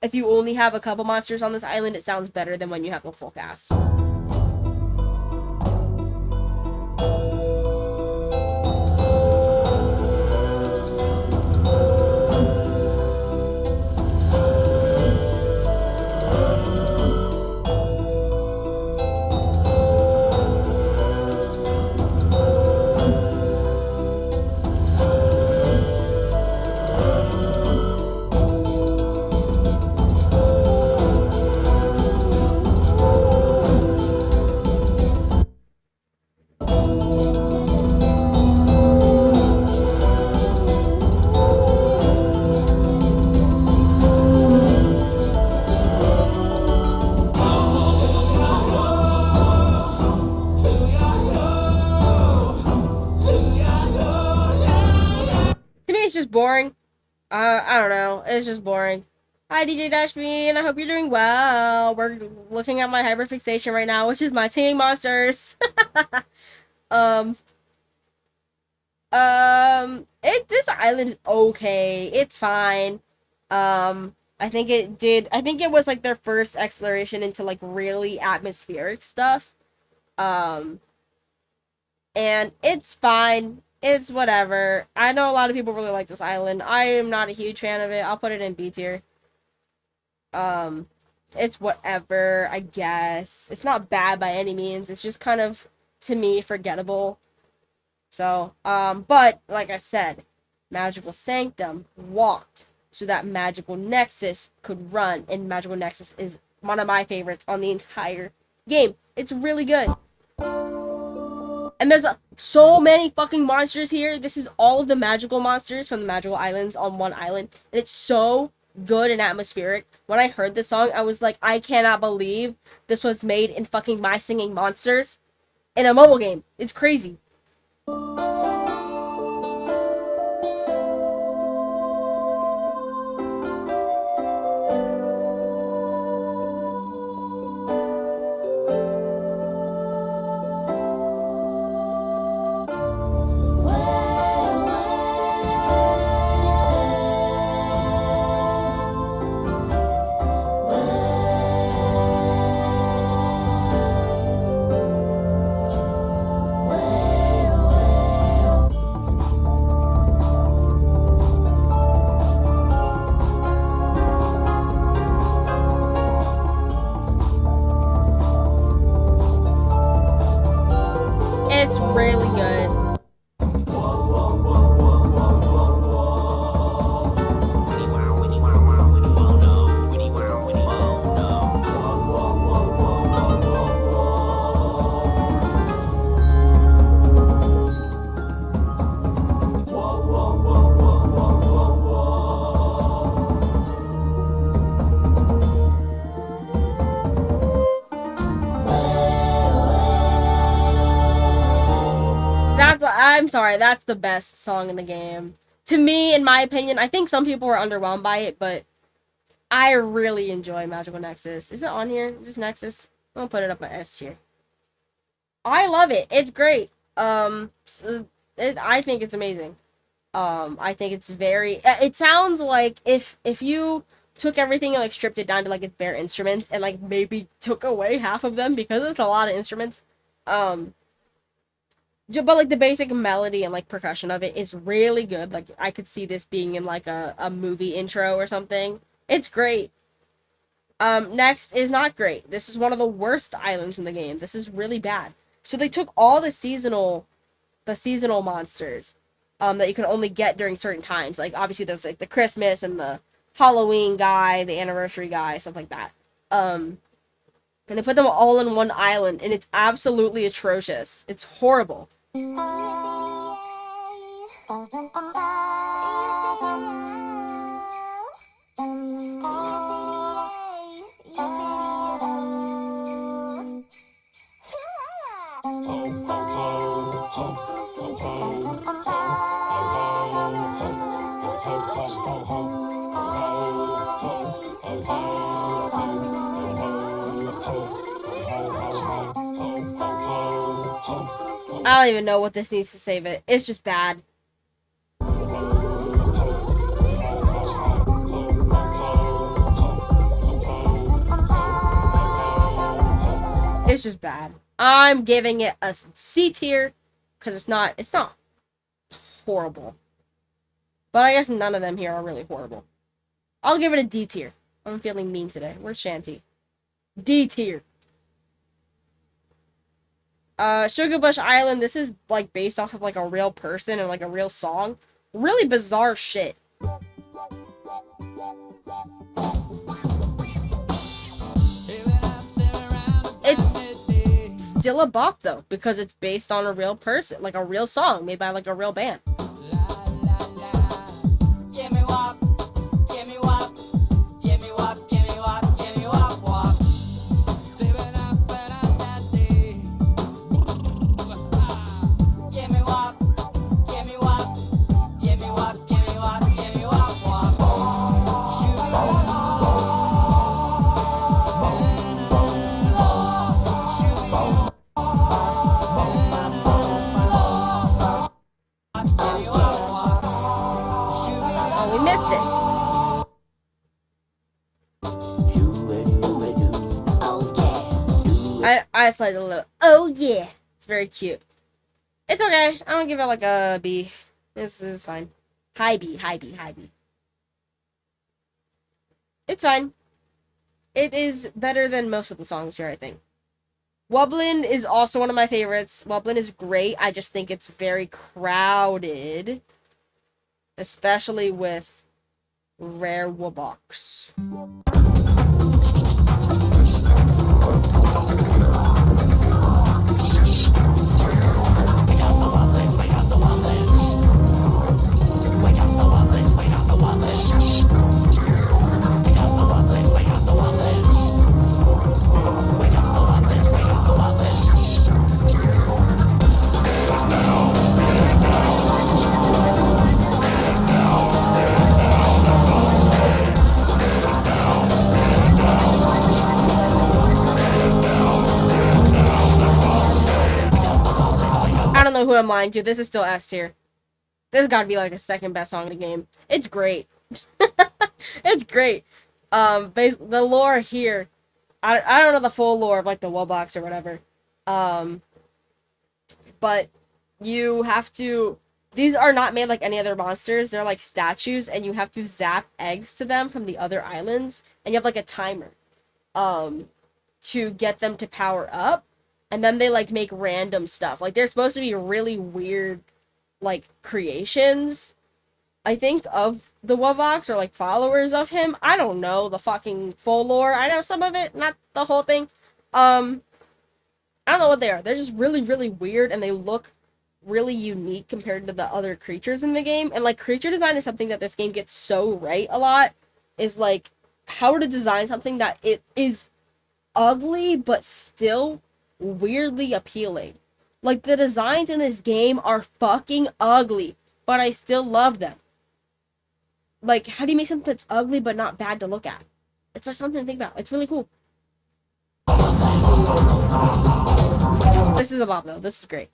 [SPEAKER 2] if you only have a couple monsters on this island, it sounds better than when you have a full cast. It's just boring. I don't know. It's just boring. Hi, DJ Dashme, and I hope you're doing well. We're looking at my hyperfixation right now, which is my singing monsters. This island is okay. It's fine. I think it was like their first exploration into like really atmospheric stuff. And it's fine. It's whatever. I know a lot of people really like this island. I am not a huge fan of it. I'll put it in B tier. It's whatever, I guess. It's not bad by any means. It's just kind of, to me, forgettable. So, but, like I said, Magical Sanctum walked so that Magical Nexus could run, and Magical Nexus is one of my favorites on the entire game. It's really good. And there's so many fucking monsters here. This is all of the magical monsters from the magical islands on one island. And it's so good and atmospheric. When I heard this song, I was like, I cannot believe this was made in fucking My Singing Monsters in a mobile game. It's crazy. It's really good. I'm sorry, that's the best song in the game. To me, in my opinion, I think some people were underwhelmed by it, but I really enjoy Magical Nexus. Is it on here? Is this Nexus? I'm gonna put it up on S tier. I love it. It's great. I think it's amazing. I think it's very. It sounds like if you took everything and like stripped it down to like its bare instruments and like maybe took away half of them because it's a lot of instruments. Um, but like the basic melody and like percussion of it is really good. Like I could see this being in like a movie intro or something. It's great. Next is not great. This is one of the worst islands in the game. This is really bad. So they took all the seasonal monsters, that you can only get during certain times. Like obviously there's like the Christmas and the Halloween guy, the anniversary guy, stuff like that. And they put them all in one island, and it's absolutely atrocious. It's horrible. I don't even know what this needs to save it. It's just bad. It's just bad. I'm giving it a C tier because it's not horrible. But I guess none of them here are really horrible. I'll give it a D tier. I'm feeling mean today. Where's Shanty? D tier. Sugar Bush Island, this is like based off of like a real person and like a real song. Really bizarre shit. It's still a bop though, because it's based on a real person, like a real song made by like a real band. I just like a little, oh yeah. It's very cute. It's okay. I'm gonna give it like a B. This is fine. High B, high B, high B. It's fine. It is better than most of the songs here, I think. Wublin is also one of my favorites. Wublin is great. I just think it's very crowded. Especially with rare Wubox. I don't know who I'm lying to. This is still S tier. This has got to be like the second best song in the game. It's great. It's great. The lore here, I don't know the full lore of like the Wubox or whatever. But you have to. These are not made like any other monsters. They're like statues, and you have to zap eggs to them from the other islands, and you have like a timer, to get them to power up. And then they, like, make random stuff. Like, they're supposed to be really weird, like, creations, I think, of the Wubox, or, like, followers of him. I don't know the fucking full lore. I know some of it, not the whole thing. I don't know what they are. They're just really, really weird, and they look really unique compared to the other creatures in the game. And, like, creature design is something that this game gets so right a lot. Is, like, how to design something that it is ugly, but still weirdly appealing. Like, the designs in this game are fucking ugly, but I still love them. Like, how do you make something that's ugly but not bad to look at? It's just something to think about. It's really cool. This is a bop though. This is great.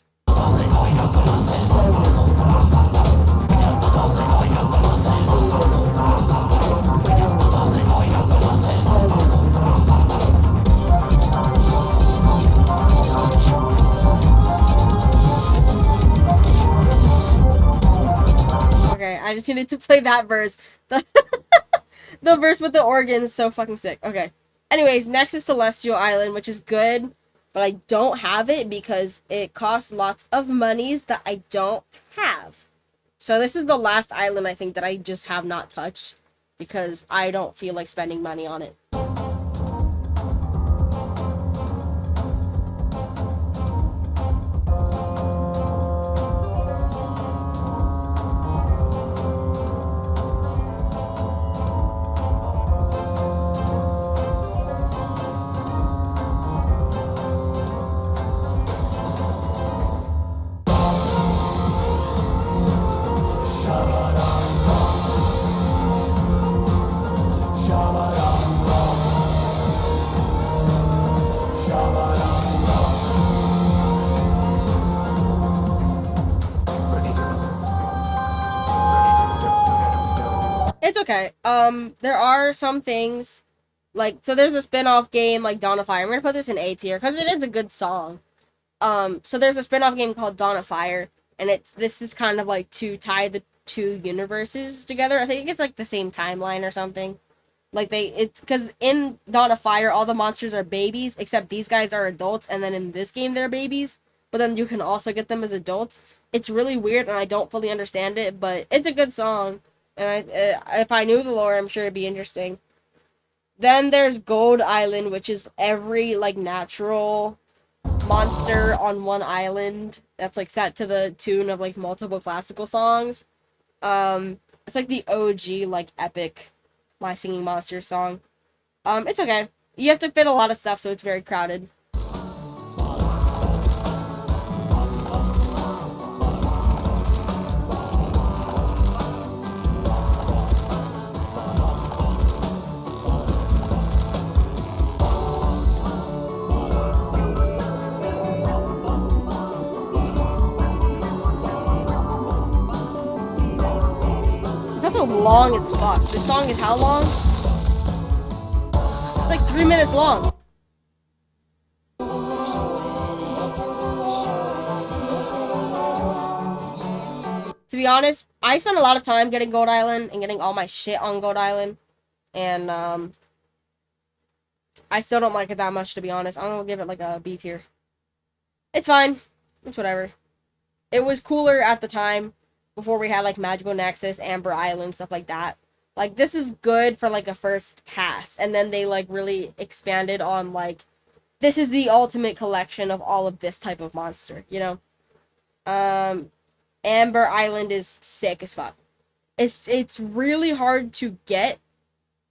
[SPEAKER 2] Okay, I just needed to play that verse. The, the verse with the organ is so fucking sick. Okay. Anyways, next is Celestial Island, which is good, but I don't have it because it costs lots of monies that I don't have. So this is the last island I think that I just have not touched because I don't feel like spending money on it. It's okay. There are some things, like, so there's a spin-off game, like Dawn of Fire. I'm gonna put this in A tier, because it is a good song. So there's a spin-off game called Dawn of Fire, and this is kind of like to tie the two universes together. I think it's like the same timeline or something. Like it's because in Dawn of Fire, all the monsters are babies, except these guys are adults, and then in this game, they're babies. But then you can also get them as adults. It's really weird, and I don't fully understand it, but it's a good song. And if I knew the lore, I'm sure it'd be interesting. Then there's Gold Island, which is every, like, natural monster on one island that's, like, set to the tune of, like, multiple classical songs. It's like the OG, like, epic My Singing Monsters song. It's okay. You have to fit a lot of stuff, so it's very crowded. It's also long as fuck. This song is how long? It's like 3 minutes long. To be honest, I spent a lot of time getting Gold Island and getting all my shit on Gold Island. And, I still don't like it that much, to be honest. I'm gonna give it like a B tier. It's fine. It's whatever. It was cooler at the time, before we had, like, Magical Nexus, Amber Island, stuff like that. Like, this is good for, like, a first pass. And then they, like, really expanded on, like, this is the ultimate collection of all of this type of monster, you know? Amber Island is sick as fuck. It's really hard to get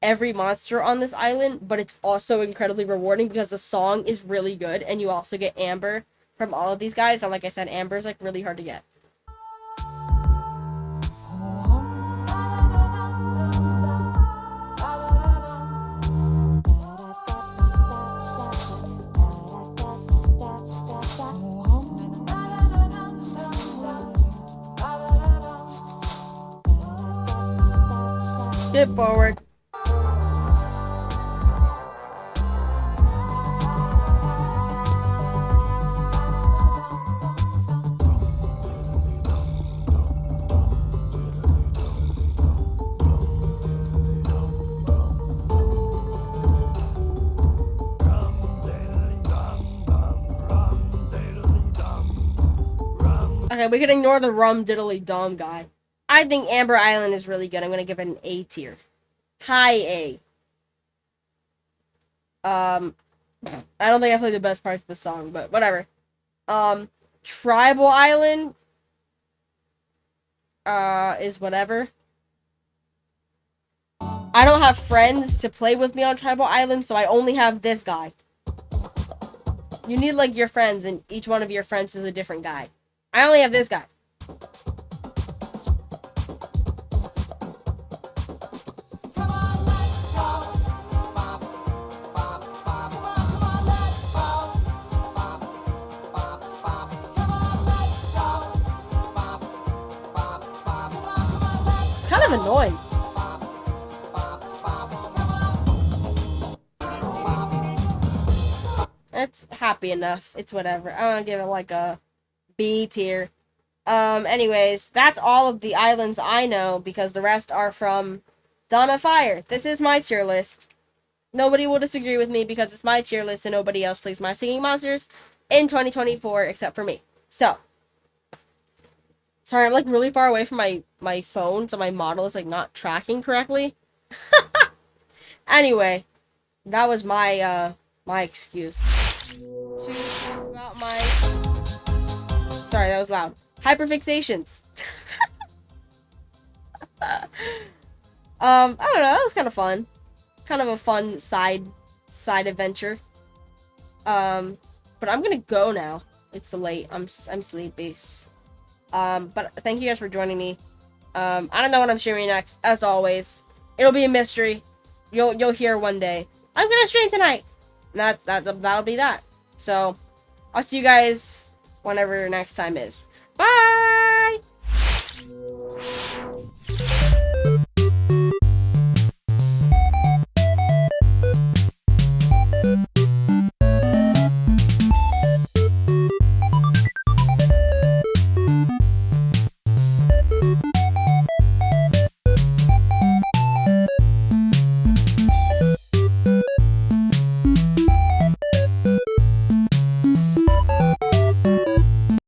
[SPEAKER 2] every monster on this island, but it's also incredibly rewarding because the song is really good, and you also get Amber from all of these guys. And like I said, Amber is, like, really hard to get. Skip forward. Okay, we can ignore the rum diddly dum guy. I think Amber Island is really good. I'm gonna give it an A tier. High A. I don't think I played the best parts of the song, but whatever. Tribal Island is whatever. I don't have friends to play with me on Tribal Island, so I only have this guy. You need, like, your friends, and each one of your friends is a different guy. I only have this guy. kind of annoying. It's happy enough. It's whatever. I'm gonna give it like a B tier. Anyways, that's all of the islands I know because the rest are from Dawn of Fire. This is my tier list. Nobody will disagree with me because it's my tier list and nobody else plays My Singing Monsters in 2024 except for me. So, sorry, I'm like really far away from my phone, so my model is like not tracking correctly. Anyway, that was my my excuse to talk about my. Sorry, that was loud. Hyperfixations. I don't know. That was kind of fun. Kind of a fun side adventure. But I'm gonna go now. It's late. I'm sleepy. But thank you guys for joining me. I don't know what I'm streaming next. As always, it'll be a mystery. You'll hear one day. I'm gonna stream tonight. And that'll be that. So, I'll see you guys whenever next time is. Bye!